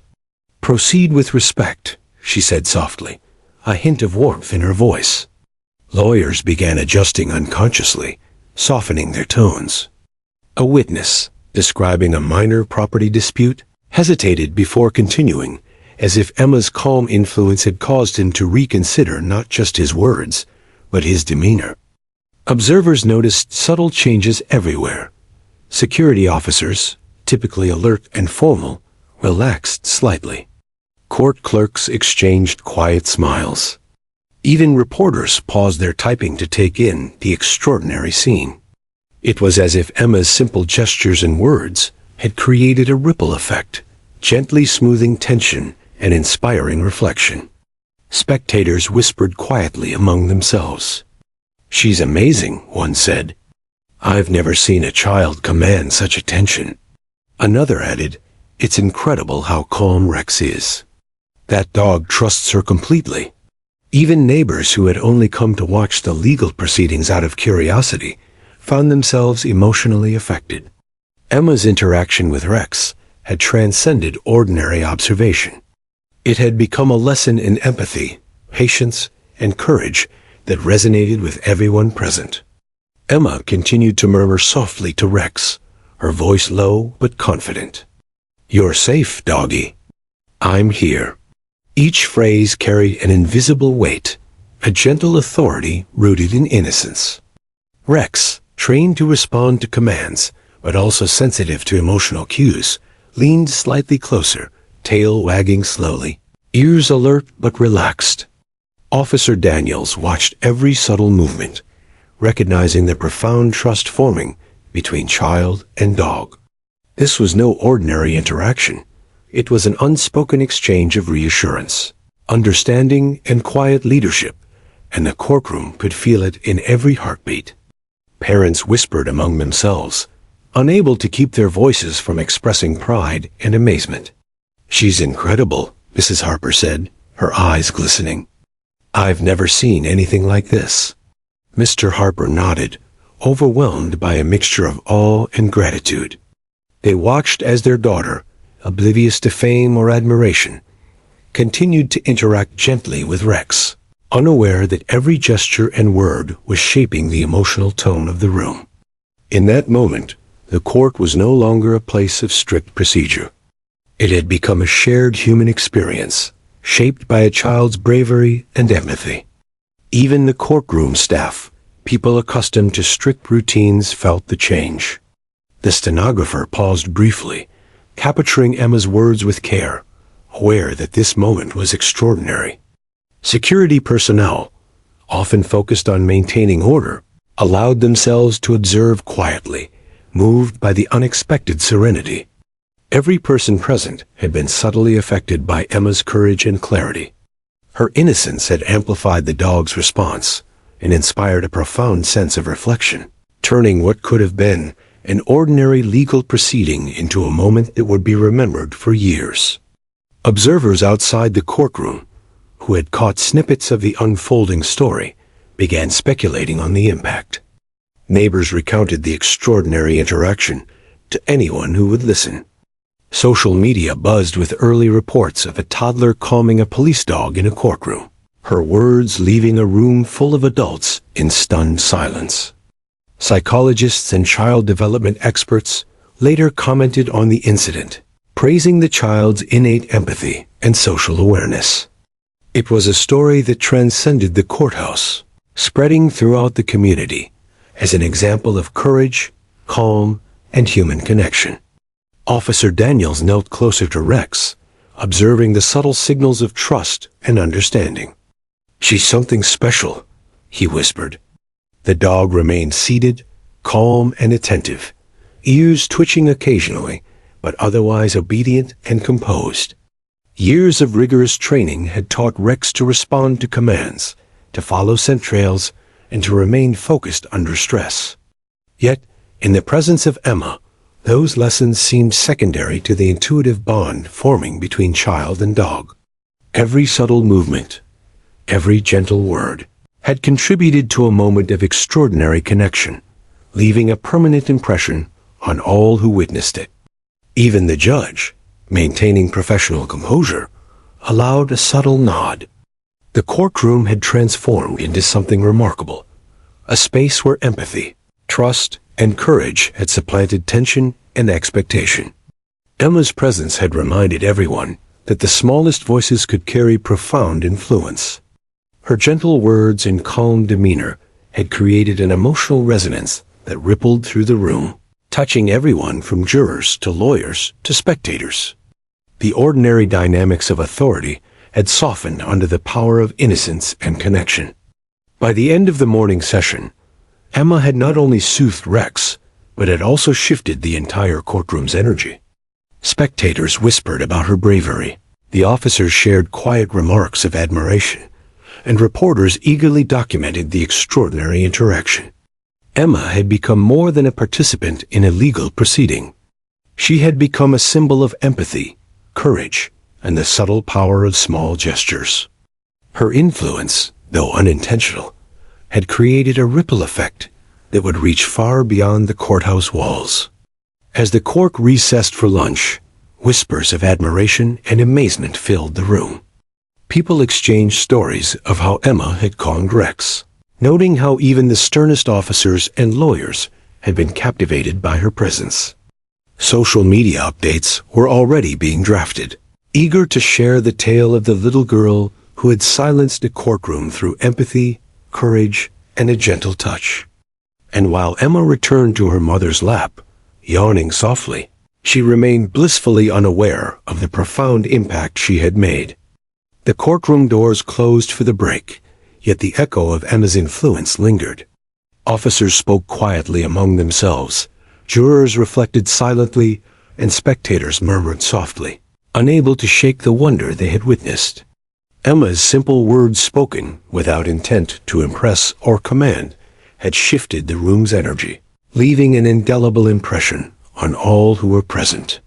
"Proceed with respect," she said softly, a hint of warmth in her voice. Lawyers began adjusting unconsciously, softening their tones. A witness, describing a minor property dispute, hesitated before continuing, as if Emma's calm influence had caused him to reconsider not just his words, but his demeanor. Observers noticed subtle changes everywhere. Security officers, typically alert and formal, relaxed slightly. Court clerks exchanged quiet smiles. Even reporters paused their typing to take in the extraordinary scene. It was as if Emma's simple gestures and words had created a ripple effect, gently smoothing tension and inspiring reflection. Spectators whispered quietly among themselves. "She's amazing," one said. "I've never seen a child command such attention." Another added, "It's incredible how calm Rex is. That dog trusts her completely." Even neighbors who had only come to watch the legal proceedings out of curiosity found themselves emotionally affected. Emma's interaction with Rex had transcended ordinary observation. It had become a lesson in empathy, patience, and courage that resonated with everyone present. Emma continued to murmur softly to Rex, her voice low but confident. "You're safe, doggy. I'm here." Each phrase carried an invisible weight, a gentle authority rooted in innocence. Rex, trained to respond to commands, but also sensitive to emotional cues, leaned slightly closer, tail wagging slowly, ears alert but relaxed. Officer Daniels watched every subtle movement, recognizing the profound trust forming between child and dog. This was no ordinary interaction. It was an unspoken exchange of reassurance, understanding, and quiet leadership, and the courtroom could feel it in every heartbeat. Parents whispered among themselves, unable to keep their voices from expressing pride and amazement. "She's incredible," Mrs. Harper said, her eyes glistening. "I've never seen anything like this." Mr. Harper nodded, overwhelmed by a mixture of awe and gratitude. They watched as their daughter, oblivious to fame or admiration, continued to interact gently with Rex, unaware that every gesture and word was shaping the emotional tone of the room. In that moment, the court was no longer a place of strict procedure. It had become a shared human experience, shaped by a child's bravery and empathy. Even the courtroom staff, people accustomed to strict routines, felt the change. The stenographer paused briefly, capturing Emma's words with care, aware that this moment was extraordinary. Security personnel, often focused on maintaining order, allowed themselves to observe quietly, moved by the unexpected serenity. Every person present had been subtly affected by Emma's courage and clarity. Her innocence had amplified the dog's response and inspired a profound sense of reflection, turning what could have been an ordinary legal proceeding into a moment that would be remembered for years. Observers outside the courtroom, who had caught snippets of the unfolding story, began speculating on the impact. Neighbors recounted the extraordinary interaction to anyone who would listen. Social media buzzed with early reports of a toddler calming a police dog in a courtroom, her words leaving a room full of adults in stunned silence. Psychologists and child development experts later commented on the incident, praising the child's innate empathy and social awareness. It was a story that transcended the courthouse, spreading throughout the community as an example of courage, calm, and human connection. Officer Daniels knelt closer to Rex, observing the subtle signals of trust and understanding. "She's something special," he whispered. The dog remained seated, calm and attentive, ears twitching occasionally, but otherwise obedient and composed. Years of rigorous training had taught Rex to respond to commands, to follow scent trails, and to remain focused under stress. Yet, in the presence of Emma, those lessons seemed secondary to the intuitive bond forming between child and dog. Every subtle movement, every gentle word, had contributed to a moment of extraordinary connection, leaving a permanent impression on all who witnessed it. Even the judge, maintaining professional composure, allowed a subtle nod. The courtroom had transformed into something remarkable, a space where empathy, trust, and courage had supplanted tension and expectation. Emma's presence had reminded everyone that the smallest voices could carry profound influence. Her gentle words and calm demeanor had created an emotional resonance that rippled through the room, touching everyone from jurors to lawyers to spectators. The ordinary dynamics of authority had softened under the power of innocence and connection. By the end of the morning session, Emma had not only soothed Rex, but had also shifted the entire courtroom's energy. Spectators whispered about her bravery, the officers shared quiet remarks of admiration, and reporters eagerly documented the extraordinary interaction. Emma had become more than a participant in a legal proceeding. She had become a symbol of empathy, courage, and the subtle power of small gestures. Her influence, though unintentional, had created a ripple effect that would reach far beyond the courthouse walls. As the court recessed for lunch, whispers of admiration and amazement filled the room. People exchanged stories of how Emma had calmed Rex, noting how even the sternest officers and lawyers had been captivated by her presence. Social media updates were already being drafted, eager to share the tale of the little girl who had silenced a courtroom through empathy, courage, and a gentle touch. And while Emma returned to her mother's lap, yawning softly, she remained blissfully unaware of the profound impact she had made. The courtroom doors closed for the break, yet the echo of Emma's influence lingered. Officers spoke quietly among themselves, jurors reflected silently, and spectators murmured softly, unable to shake the wonder they had witnessed. Emma's simple words spoken without intent to impress or command had shifted the room's energy, leaving an indelible impression on all who were present.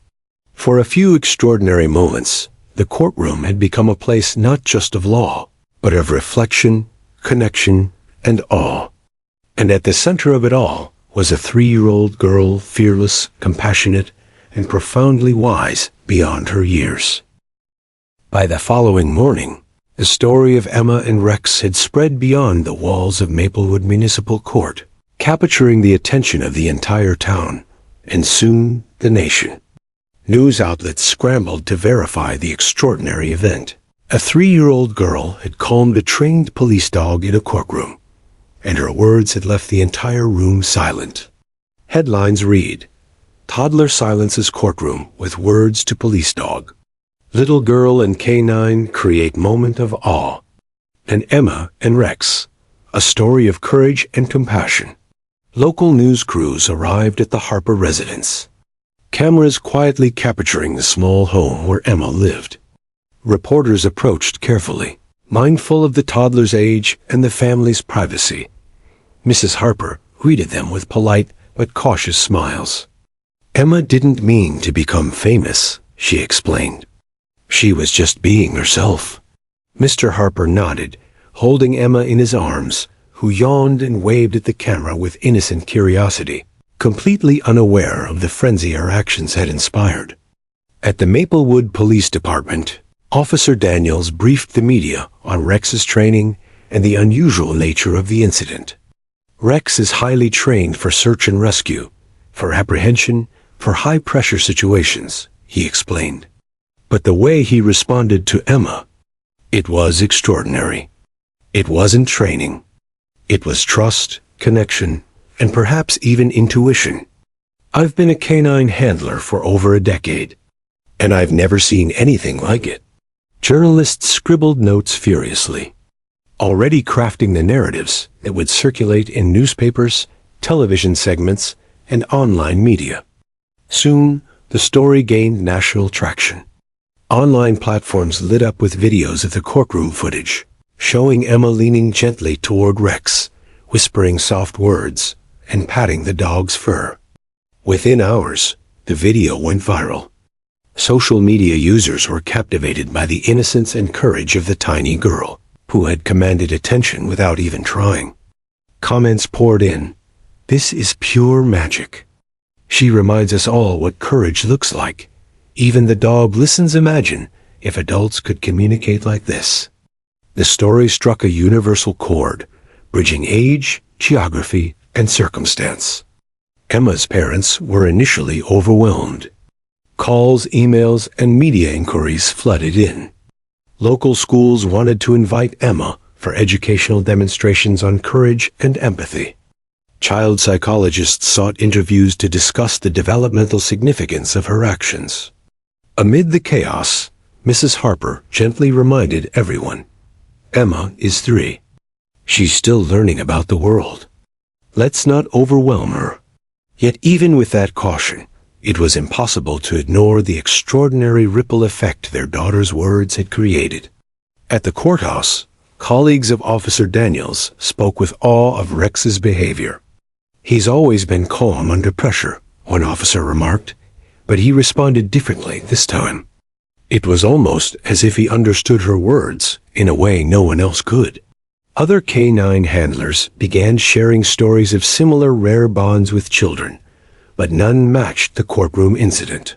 For a few extraordinary moments, the courtroom had become a place not just of law, but of reflection, connection, and awe. And at the center of it all was a 3-year-old girl, fearless, compassionate, and profoundly wise beyond her years. By the following morning, the story of Emma and Rex had spread beyond the walls of Maplewood Municipal Court, capturing the attention of the entire town, and soon the nation. News outlets scrambled to verify the extraordinary event. A 3-year-old girl had calmed a trained police dog in a courtroom, and her words had left the entire room silent. Headlines read, "Toddler silences courtroom with words to police dog." "Little girl and canine create moment of awe." And Emma and Rex, a story of courage and compassion. Local news crews arrived at the Harper residence, cameras quietly capturing the small home where Emma lived. Reporters approached carefully, mindful of the toddler's age and the family's privacy. Mrs. Harper greeted them with polite but cautious smiles. "Emma didn't mean to become famous," she explained. "She was just being herself." Mr. Harper nodded, holding Emma in his arms, who yawned and waved at the camera with innocent curiosity, completely unaware of the frenzy her actions had inspired. At the Maplewood Police Department, Officer Daniels briefed the media on Rex's training and the unusual nature of the incident. "Rex is highly trained for search and rescue, for apprehension, for high-pressure situations," he explained. But the way he responded to Emma, it was extraordinary. It wasn't training. It was trust, connection, and perhaps even intuition. "I've been a canine handler for over a decade, and I've never seen anything like it." Journalists scribbled notes furiously, already crafting the narratives that would circulate in newspapers, television segments, and online media. Soon, the story gained national traction. Online platforms lit up with videos of the courtroom footage, showing Emma leaning gently toward Rex, whispering soft words, and patting the dog's fur. Within hours, the video went viral. Social media users were captivated by the innocence and courage of the tiny girl, who had commanded attention without even trying. Comments poured in. "This is pure magic. She reminds us all what courage looks like. Even the dog listens. Imagine if adults could communicate like this." The story struck a universal chord, bridging age, geography, and circumstance. Emma's parents were initially overwhelmed. Calls, emails, and media inquiries flooded in. Local schools wanted to invite Emma for educational demonstrations on courage and empathy. Child psychologists sought interviews to discuss the developmental significance of her actions. Amid the chaos, Mrs. Harper gently reminded everyone, "Emma is 3. She's still learning about the world. Let's not overwhelm her." Yet even with that caution, it was impossible to ignore the extraordinary ripple effect their daughter's words had created. At the courthouse, colleagues of Officer Daniels spoke with awe of Rex's behavior. "He's always been calm under pressure," one officer remarked, but he responded differently this time. It was almost as if he understood her words in a way no one else could. Other canine handlers began sharing stories of similar rare bonds with children, but none matched the courtroom incident.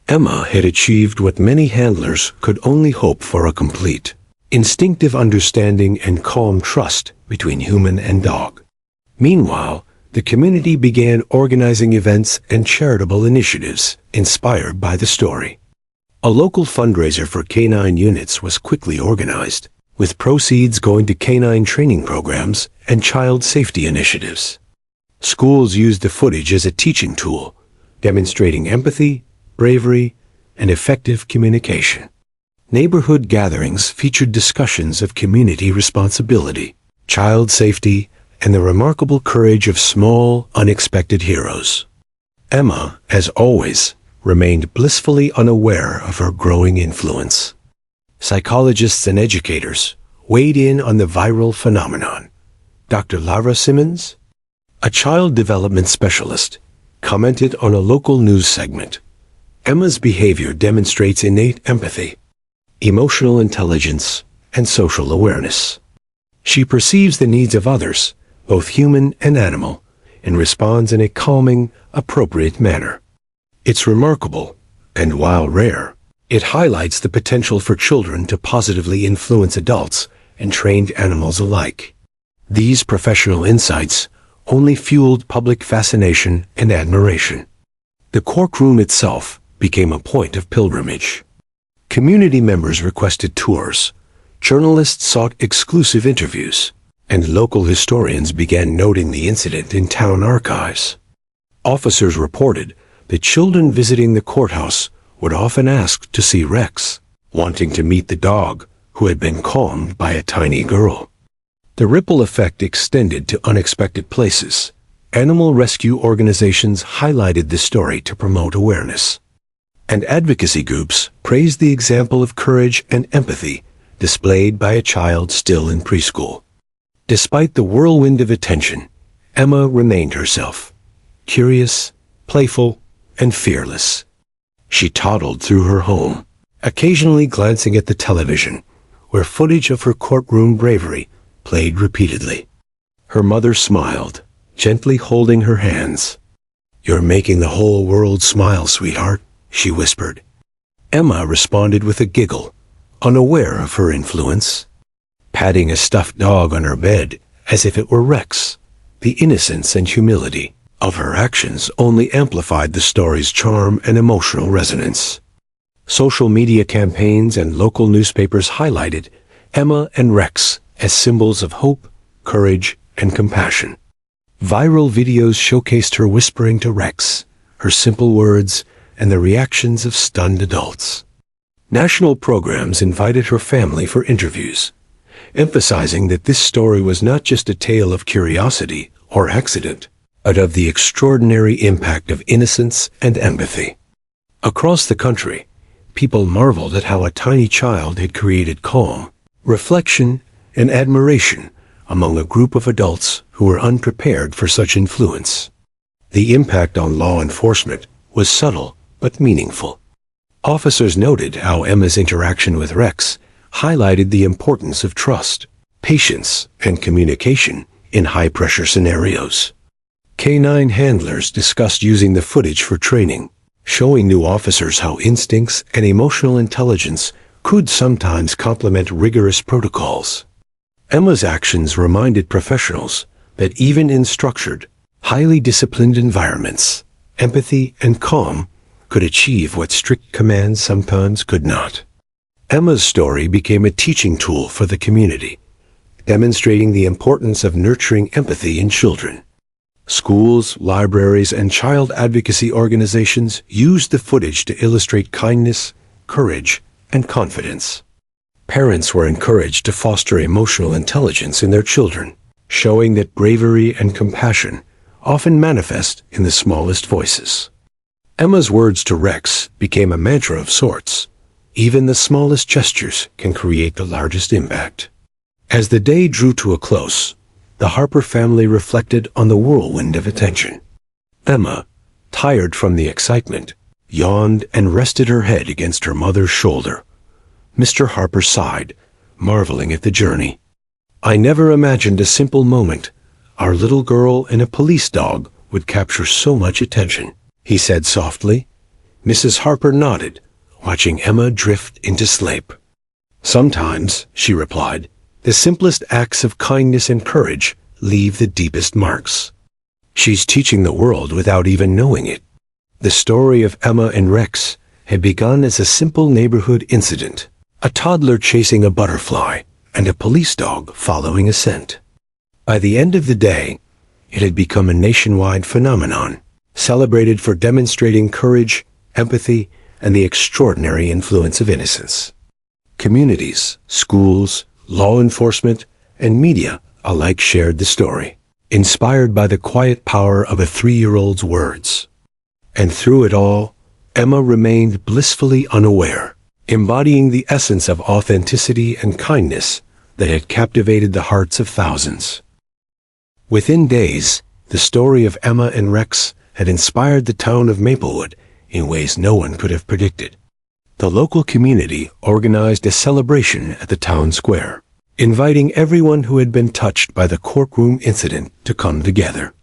Emma had achieved what many handlers could only hope for: a complete, instinctive understanding and calm trust between human and dog. Meanwhile, the community began organizing events and charitable initiatives inspired by the story. A local fundraiser for canine units was quickly organized, with proceeds going to canine training programs and child safety initiatives. Schools used the footage as a teaching tool, demonstrating empathy, bravery, and effective communication. Neighborhood gatherings featured discussions of community responsibility, child safety, and the remarkable courage of small, unexpected heroes. Emma, as always, remained blissfully unaware of her growing influence. Psychologists and educators weighed in on the viral phenomenon. Dr. Lara Simmons, a child development specialist, commented on a local news segment, "Emma's behavior demonstrates innate empathy, emotional intelligence, and social awareness. She perceives the needs of others, both human and animal, and responds in a calming, appropriate manner. It's remarkable, and while rare, it highlights the potential for children to positively influence adults and trained animals alike." These professional insights only fueled public fascination and admiration. The courtroom itself became a point of pilgrimage. Community members requested tours, journalists sought exclusive interviews, and local historians began noting the incident in town archives. Officers reported that children visiting the courthouse would often ask to see Rex, wanting to meet the dog who had been calmed by a tiny girl. The ripple effect extended to unexpected places. Animal rescue organizations highlighted the story to promote awareness, and advocacy groups praised the example of courage and empathy displayed by a child still in preschool. Despite the whirlwind of attention, Emma remained herself, curious, playful, and fearless. She toddled through her home, occasionally glancing at the television, where footage of her courtroom bravery played repeatedly. Her mother smiled, gently holding her hands. "You're making the whole world smile, sweetheart," she whispered. Emma responded with a giggle, unaware of her influence. Patting a stuffed dog on her bed as if it were Rex, the innocence and humility of her actions only amplified the story's charm and emotional resonance. Social media campaigns and local newspapers highlighted Emma and Rex as symbols of hope, courage, and compassion. Viral videos showcased her whispering to Rex, her simple words, and the reactions of stunned adults. National programs invited her family for interviews, emphasizing that this story was not just a tale of curiosity or accident, but of the extraordinary impact of innocence and empathy. Across the country, People marveled at how a tiny child had created calm, reflection, and admiration among a group of adults who were unprepared for such influence. The impact on law enforcement was subtle but meaningful. Officers noted how Emma's interaction with Rex highlighted the importance of trust, patience, and communication in high-pressure scenarios. Canine handlers discussed using the footage for training, showing new officers how instincts and emotional intelligence could sometimes complement rigorous protocols. Emma's actions reminded professionals that even in structured, highly disciplined environments, empathy and calm could achieve what strict commands sometimes could not. Emma's story became a teaching tool for the community, demonstrating the importance of nurturing empathy in children. Schools, libraries, and child advocacy organizations used the footage to illustrate kindness, courage, and confidence. Parents were encouraged to foster emotional intelligence in their children, showing that bravery and compassion often manifest in the smallest voices. Emma's words to Rex became a mantra of sorts. Even the smallest gestures can create the largest impact. As the day drew to a close, the Harper family reflected on the whirlwind of attention. Emma, tired from the excitement, yawned and rested her head against her mother's shoulder. Mr. Harper sighed, marveling at the journey. "I never imagined a simple moment. Our little girl and a police dog would capture so much attention," he said softly. Mrs. Harper nodded, watching Emma drift into sleep. "Sometimes," she replied, "the simplest acts of kindness and courage leave the deepest marks." She's teaching the world without even knowing it. The story of Emma and Rex had begun as a simple neighborhood incident, a toddler chasing a butterfly and a police dog following a scent. By the end of the day, it had become a nationwide phenomenon, celebrated for demonstrating courage, empathy, and the extraordinary influence of innocence. Communities, schools, law enforcement, and media alike shared the story, inspired by the quiet power of a 3-year-old's words. And through it all, Emma remained blissfully unaware, embodying the essence of authenticity and kindness that had captivated the hearts of thousands. Within days, the story of Emma and Rex had inspired the town of Maplewood in ways no one could have predicted. The local community organized a celebration at the town square, inviting everyone who had been touched by the courtroom incident to come together.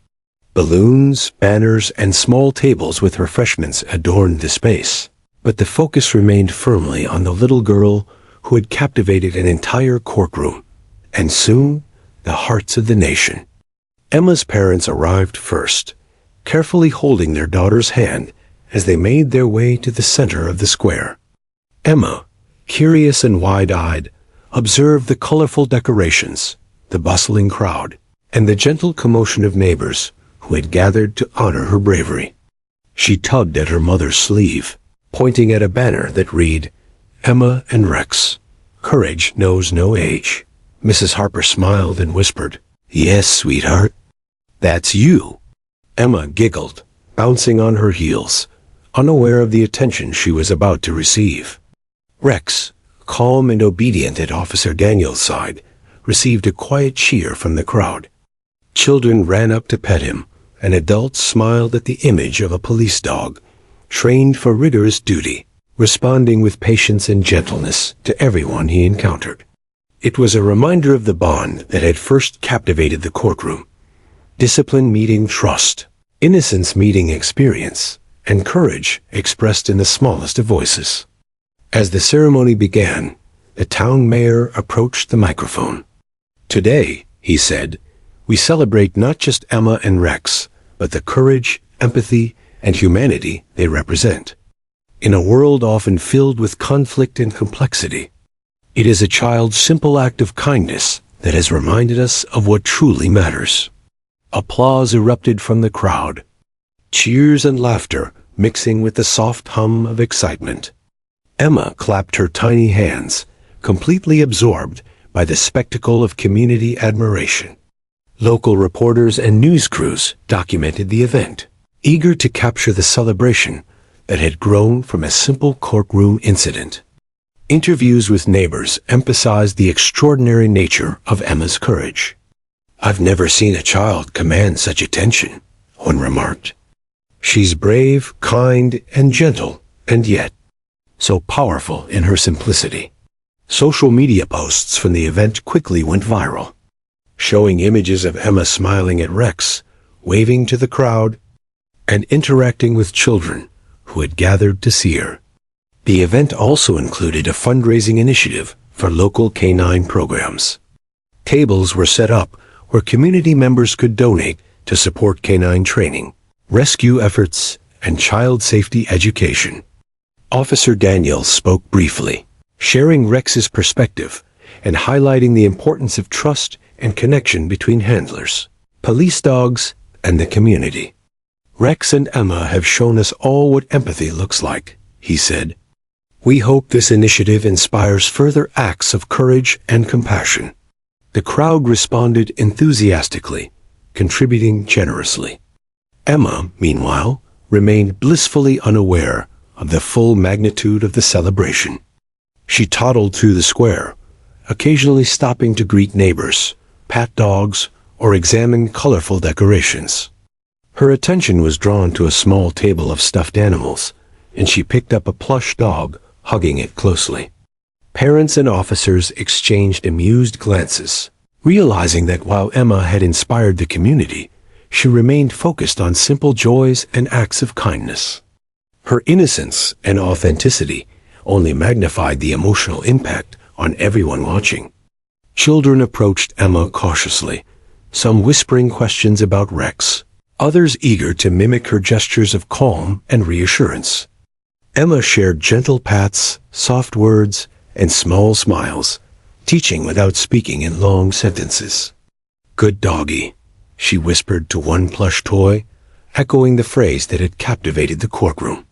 Balloons, banners, and small tables with refreshments adorned the space, but the focus remained firmly on the little girl who had captivated an entire courtroom, and soon the hearts of the nation. Emma's parents arrived first, carefully holding their daughter's hand as they made their way to the center of the square. Emma, curious and wide-eyed, observed the colorful decorations, the bustling crowd, and the gentle commotion of neighbors who had gathered to honor her bravery. She tugged at her mother's sleeve, pointing at a banner that read, "Emma and Rex. Courage knows no age." Mrs. Harper smiled and whispered, "Yes, sweetheart. That's you." Emma giggled, bouncing on her heels, unaware of the attention she was about to receive. Rex, calm and obedient at Officer Daniel's side, received a quiet cheer from the crowd. Children ran up to pet him, and adults smiled at the image of a police dog, trained for rigorous duty, responding with patience and gentleness to everyone he encountered. It was a reminder of the bond that had first captivated the courtroom. Discipline meeting trust, innocence meeting experience, and courage expressed in the smallest of voices. As the ceremony began, the town mayor approached the microphone. "Today," he said, "we celebrate not just Emma and Rex, but the courage, empathy, and humanity they represent. In a world often filled with conflict and complexity, it is a child's simple act of kindness that has reminded us of what truly matters." Applause erupted from the crowd, cheers and laughter mixing with the soft hum of excitement. Emma clapped her tiny hands, completely absorbed by the spectacle of community admiration. Local reporters and news crews documented the event, eager to capture the celebration that had grown from a simple courtroom incident. Interviews with neighbors emphasized the extraordinary nature of Emma's courage. "I've never seen a child command such attention," one remarked. "She's brave, kind, and gentle, and yet so powerful in her simplicity." Social media posts from the event quickly went viral, showing images of Emma smiling at Rex, waving to the crowd, and interacting with children who had gathered to see her. The event also included a fundraising initiative for local canine programs. Tables were set up where community members could donate to support canine training, rescue efforts, and child safety education. Officer Daniels spoke briefly, sharing Rex's perspective and highlighting the importance of trust and connection between handlers, police dogs, and the community. "Rex and Emma have shown us all what empathy looks like," he said. "We hope this initiative inspires further acts of courage and compassion." The crowd responded enthusiastically, contributing generously. Emma, meanwhile, remained blissfully unaware of the full magnitude of the celebration. She toddled through the square, occasionally stopping to greet neighbors, pat dogs, or examine colorful decorations. Her attention was drawn to a small table of stuffed animals, and she picked up a plush dog, hugging it closely. Parents and officers exchanged amused glances, realizing that while Emma had inspired the community, she remained focused on simple joys and acts of kindness. Her innocence and authenticity only magnified the emotional impact on everyone watching. Children approached Emma cautiously, some whispering questions about Rex, others eager to mimic her gestures of calm and reassurance. Emma shared gentle pats, soft words, and small smiles, teaching without speaking in long sentences. "Good doggy," she whispered to one plush toy, echoing the phrase that had captivated the courtroom.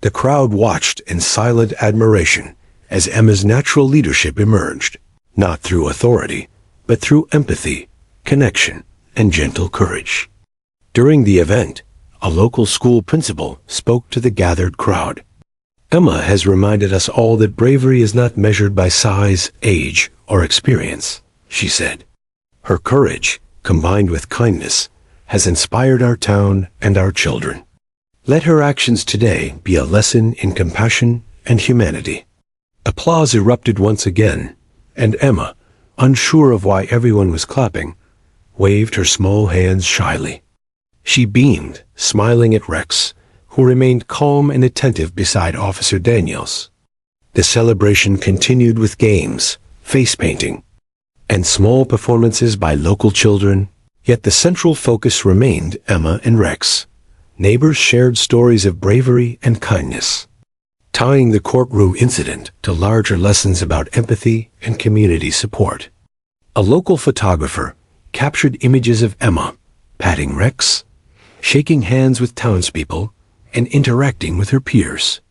The crowd watched in silent admiration as Emma's natural leadership emerged, not through authority, but through empathy, connection, and gentle courage. During the event, a local school principal spoke to the gathered crowd. "Emma has reminded us all that bravery is not measured by size, age, or experience," she said. "Her courage, combined with kindness, has inspired our town and our children. Let her actions today be a lesson in compassion and humanity." Applause erupted once again, and Emma, unsure of why everyone was clapping, waved her small hands shyly. She beamed, smiling at Rex, who remained calm and attentive beside Officer Daniels. The celebration continued with games, face painting, and small performances by local children, yet the central focus remained Emma and Rex. Neighbors shared stories of bravery and kindness, tying the courtroom incident to larger lessons about empathy and community support. A local photographer captured images of Emma, patting Rex, shaking hands with townspeople, and interacting with her peers.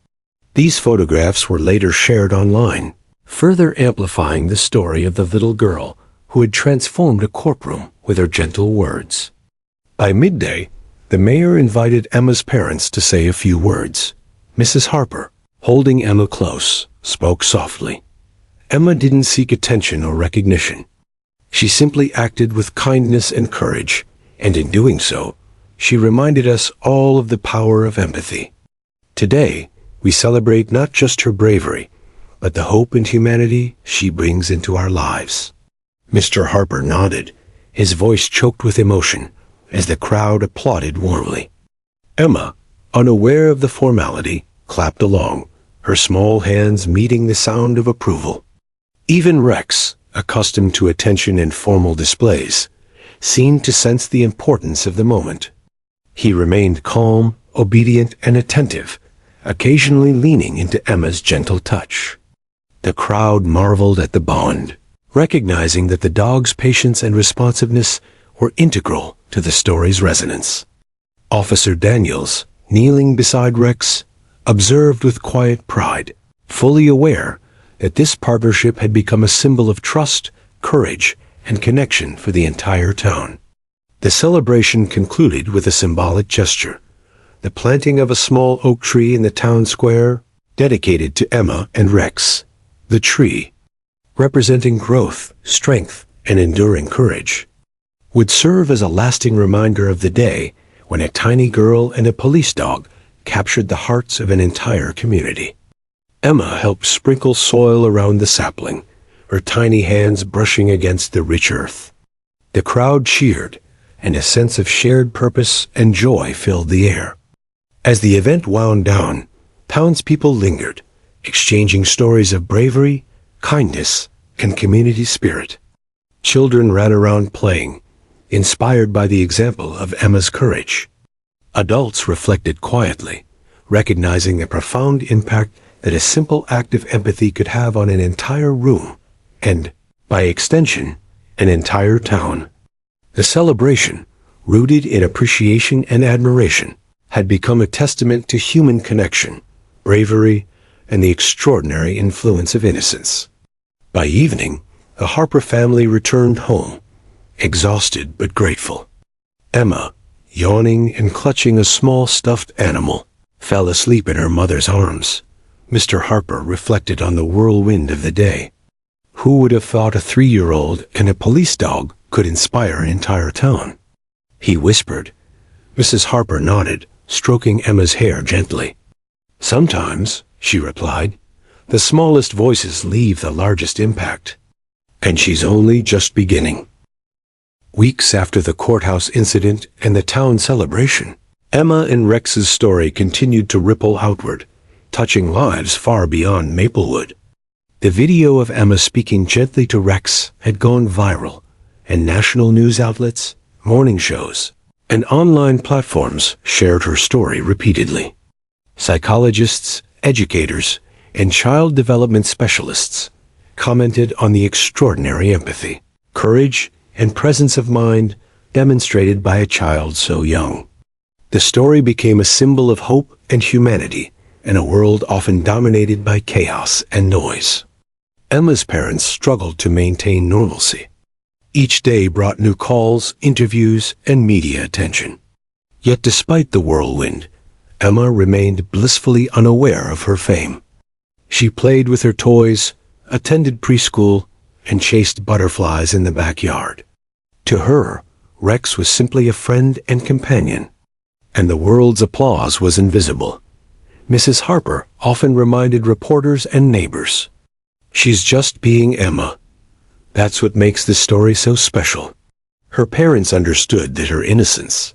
These photographs were later shared online, further amplifying the story of the little girl who had transformed a courtroom with her gentle words. By midday, the mayor invited Emma's parents to say a few words. Mrs. Harper, holding Emma close, spoke softly. Emma didn't seek attention or recognition. She simply acted with kindness and courage, and in doing so, she reminded us all of the power of empathy. Today, we celebrate not just her bravery, but the hope and humanity she brings into our lives. Mr. Harper nodded, his voice choked with emotion, as the crowd applauded warmly. Emma, unaware of the formality, clapped along, her small hands meeting the sound of approval. Even Rex, accustomed to attention and formal displays, seemed to sense the importance of the moment. He remained calm, obedient, and attentive, occasionally leaning into Emma's gentle touch. The crowd marveled at the bond, recognizing that the dog's patience and responsiveness were integral to the story's resonance. Officer Daniels, kneeling beside Rex, observed with quiet pride, fully aware that this partnership had become a symbol of trust, courage, and connection for the entire town. The celebration concluded with a symbolic gesture. the planting of a small oak tree in the town square, dedicated to Emma and Rex. The tree, representing growth, strength, and enduring courage, would serve as a lasting reminder of the day when a tiny girl and a police dog captured the hearts of an entire community. Emma helped sprinkle soil around the sapling, her tiny hands brushing against the rich earth. The crowd cheered, and a sense of shared purpose and joy filled the air. As the event wound down, townspeople lingered, exchanging stories of bravery, kindness, and community spirit. Children ran around playing, inspired by the example of Emma's courage. Adults reflected quietly, recognizing the profound impact that a simple act of empathy could have on an entire room, and, by extension, an entire town. The celebration, rooted in appreciation and admiration, had become a testament to human connection, bravery, and the extraordinary influence of innocence. By evening, the Harper family returned home, exhausted but grateful. Emma, yawning and clutching a small stuffed animal, fell asleep in her mother's arms. Mr. Harper reflected on the whirlwind of the day. Who would have thought a 3-year-old and a police dog could inspire an entire town? He whispered. Mrs. Harper nodded, stroking Emma's hair gently. Sometimes, she replied, the smallest voices leave the largest impact. And she's only just beginning. Weeks after the courthouse incident and the town celebration, Emma and Rex's story continued to ripple outward, touching lives far beyond Maplewood. The video of Emma speaking gently to Rex had gone viral, and national news outlets, morning shows, and online platforms shared her story repeatedly. Psychologists, educators, and child development specialists commented on the extraordinary empathy, courage, and presence of mind demonstrated by a child so young. The story became a symbol of hope and humanity in a world often dominated by chaos and noise. Emma's parents struggled to maintain normalcy. Each day brought new calls, interviews, and media attention. Yet despite the whirlwind, Emma remained blissfully unaware of her fame. She played with her toys, attended preschool, and chased butterflies in the backyard. To her, Rex was simply a friend and companion, and the world's applause was invisible. Mrs. Harper often reminded reporters and neighbors, "She's just being Emma. That's what makes this story so special." Her parents understood that her innocence,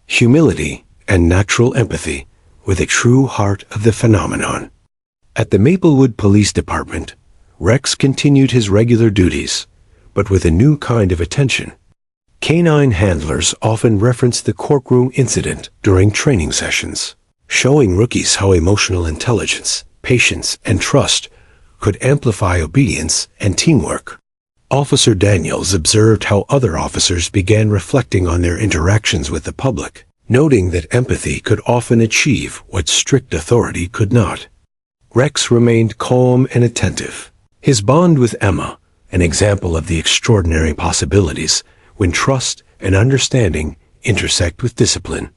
humility, and natural empathy were the true heart of the phenomenon. At the Maplewood Police Department, Rex continued his regular duties, but with a new kind of attention. Canine handlers often referenced the courtroom incident during training sessions, showing rookies how emotional intelligence, patience, and trust could amplify obedience and teamwork. Officer Daniels observed how other officers began reflecting on their interactions with the public, noting that empathy could often achieve what strict authority could not. Rex remained calm and attentive. His bond with Emma, an example of the extraordinary possibilities when trust and understanding intersect with discipline.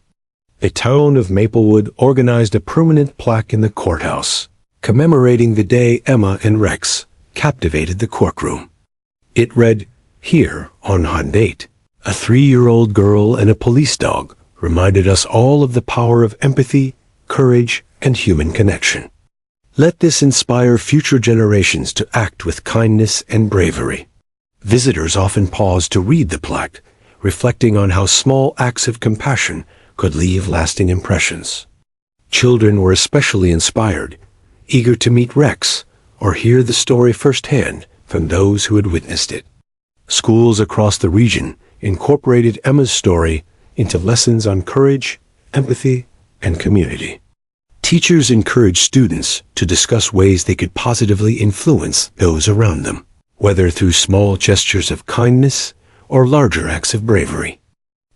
The town of Maplewood organized a permanent plaque in the courthouse, commemorating the day Emma and Rex captivated the courtroom. It read, "Here, on date, a 3-year-old girl and a police dog reminded us all of the power of empathy, courage, and human connection. Let this inspire future generations to act with kindness and bravery." Visitors often paused to read the plaque, reflecting on how small acts of compassion could leave lasting impressions. Children were especially inspired, eager to meet Rex or hear the story firsthand from those who had witnessed it. Schools across the region incorporated Emma's story into lessons on courage, empathy, and community. Teachers encouraged students to discuss ways they could positively influence those around them, whether through small gestures of kindness or larger acts of bravery.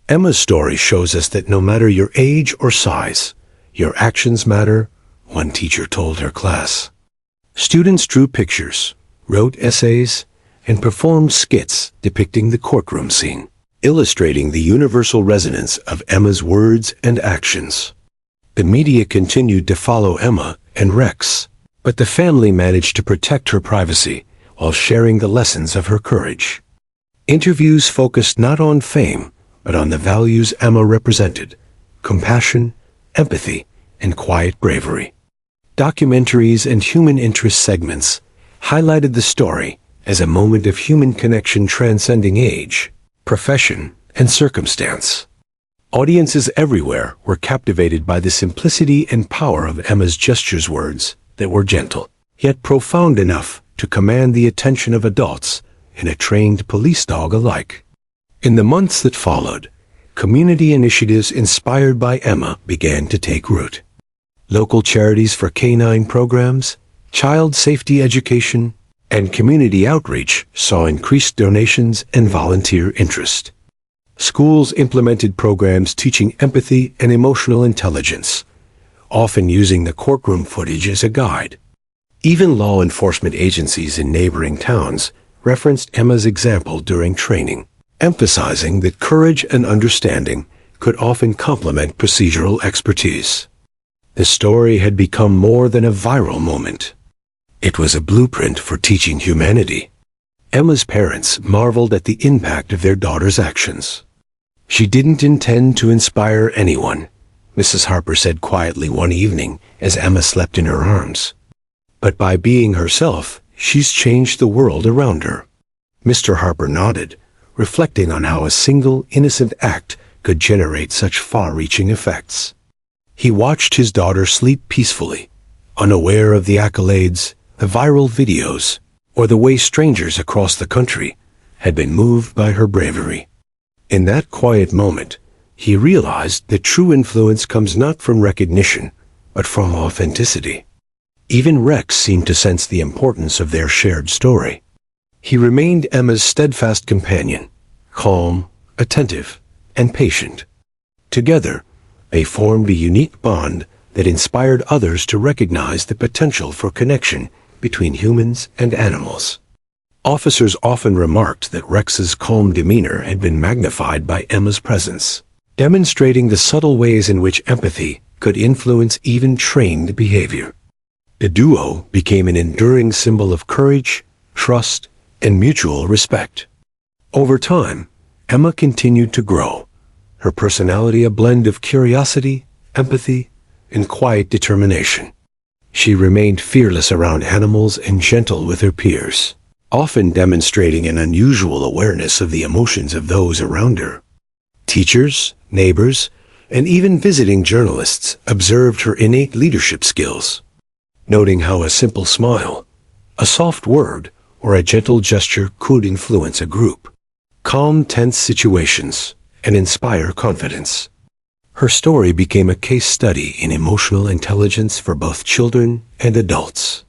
Emma's story shows us that no matter your age or size, your actions matter, one teacher told her class. Students drew pictures, wrote essays, and performed skits depicting the courtroom scene, illustrating the universal resonance of Emma's words and actions. The media continued to follow Emma and Rex, but the family managed to protect her privacy while sharing the lessons of her courage. Interviews focused not on fame, but on the values Emma represented: compassion, empathy, and quiet bravery. Documentaries and human interest segments highlighted the story as a moment of human connection transcending age, profession, and circumstance. Audiences everywhere were captivated by the simplicity and power of Emma's gestures, words that were gentle, yet profound enough to command the attention of adults and a trained police dog alike. In the months that followed, community initiatives inspired by Emma began to take root. Local charities for canine programs, child safety education, and community outreach saw increased donations and volunteer interest. Schools implemented programs teaching empathy and emotional intelligence, often using the courtroom footage as a guide. Even law enforcement agencies in neighboring towns referenced Emma's example during training, emphasizing that courage and understanding could often complement procedural expertise. The story had become more than a viral moment. It was a blueprint for teaching humanity. Emma's parents marveled at the impact of their daughter's actions. "She didn't intend to inspire anyone," Mrs. Harper said quietly one evening as Emma slept in her arms. "But by being herself, she's changed the world around her." Mr. Harper nodded, reflecting on how a single innocent act could generate such far-reaching effects. He watched his daughter sleep peacefully, unaware of the accolades, the viral videos, or the way strangers across the country had been moved by her bravery. In that quiet moment, he realized that true influence comes not from recognition, but from authenticity. Even Rex seemed to sense the importance of their shared story. He remained Emma's steadfast companion, calm, attentive, and patient. Together, they formed a unique bond that inspired others to recognize the potential for connection between humans and animals. Officers often remarked that Rex's calm demeanor had been magnified by Emma's presence, demonstrating the subtle ways in which empathy could influence even trained behavior. The duo became an enduring symbol of courage, trust, and mutual respect. Over time, Emma continued to grow, her personality a blend of curiosity, empathy, and quiet determination. She remained fearless around animals and gentle with her peers, often demonstrating an unusual awareness of the emotions of those around her. Teachers, neighbors, and even visiting journalists observed her innate leadership skills, noting how a simple smile, a soft word, or a gentle gesture could influence a group, calm tense situations, and inspire confidence. Her story became a case study in emotional intelligence for both children and adults.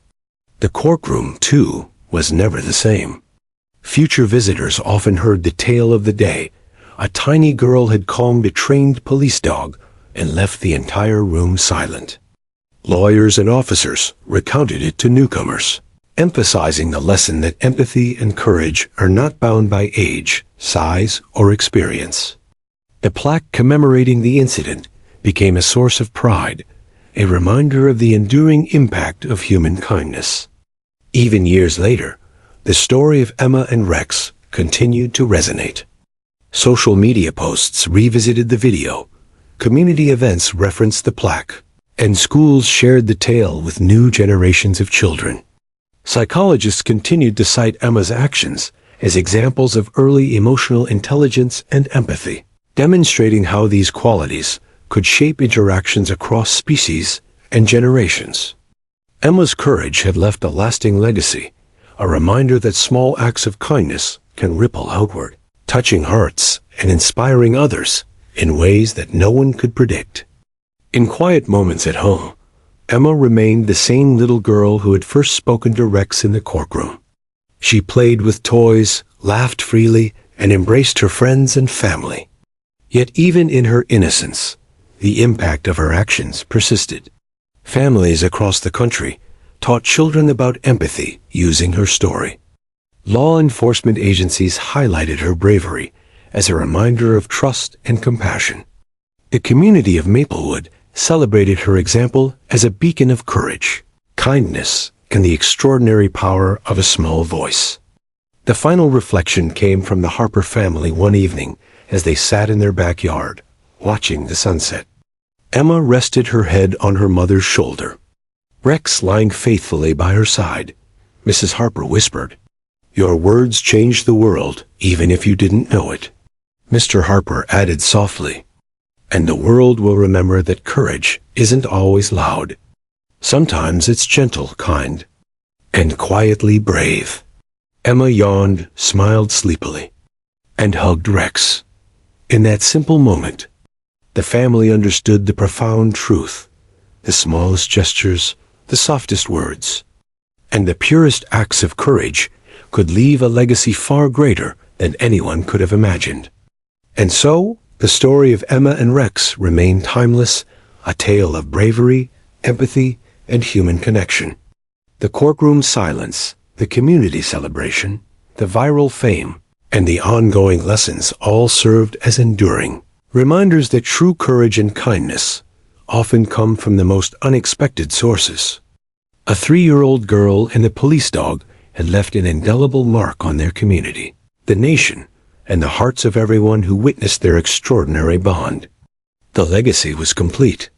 The courtroom, too, was never the same. Future visitors often heard the tale of the day. A tiny girl had calmed a trained police dog and left the entire room silent. Lawyers and officers recounted it to newcomers, emphasizing the lesson that empathy and courage are not bound by age, size, or experience. The plaque commemorating the incident became a source of pride, a reminder of the enduring impact of human kindness. Even years later, the story of Emma and Rex continued to resonate. Social media posts revisited the video, community events referenced the plaque, and schools shared the tale with new generations of children. Psychologists continued to cite Emma's actions as examples of early emotional intelligence and empathy, demonstrating how these qualities could shape interactions across species and generations. Emma's courage had left a lasting legacy, a reminder that small acts of kindness can ripple outward, touching hearts and inspiring others in ways that no one could predict. In quiet moments at home, Emma remained the same little girl who had first spoken to Rex in the courtroom. She played with toys, laughed freely, and embraced her friends and family. Yet even in her innocence, the impact of her actions persisted. Families across the country taught children about empathy using her story. Law enforcement agencies highlighted her bravery as a reminder of trust and compassion. The community of Maplewood celebrated her example as a beacon of courage, kindness, and the extraordinary power of a small voice. The final reflection came from the Harper family one evening as they sat in their backyard, watching the sunset. Emma rested her head on her mother's shoulder. Rex lying faithfully by her side. Mrs. Harper whispered, "Your words changed the world, even if you didn't know it." Mr. Harper added softly, "And the world will remember that courage isn't always loud. Sometimes it's gentle, kind, and quietly brave." Emma yawned, smiled sleepily, and hugged Rex. In that simple moment, the family understood the profound truth, the smallest gestures, the softest words, and the purest acts of courage could leave a legacy far greater than anyone could have imagined. And so, the story of Emma and Rex remained timeless, a tale of bravery, empathy, and human connection. The courtroom silence, the community celebration, the viral fame, and the ongoing lessons all served as enduring reminders that true courage and kindness often come from the most unexpected sources. A 3-year-old girl and a police dog had left an indelible mark on their community, the nation, and the hearts of everyone who witnessed their extraordinary bond. The legacy was complete.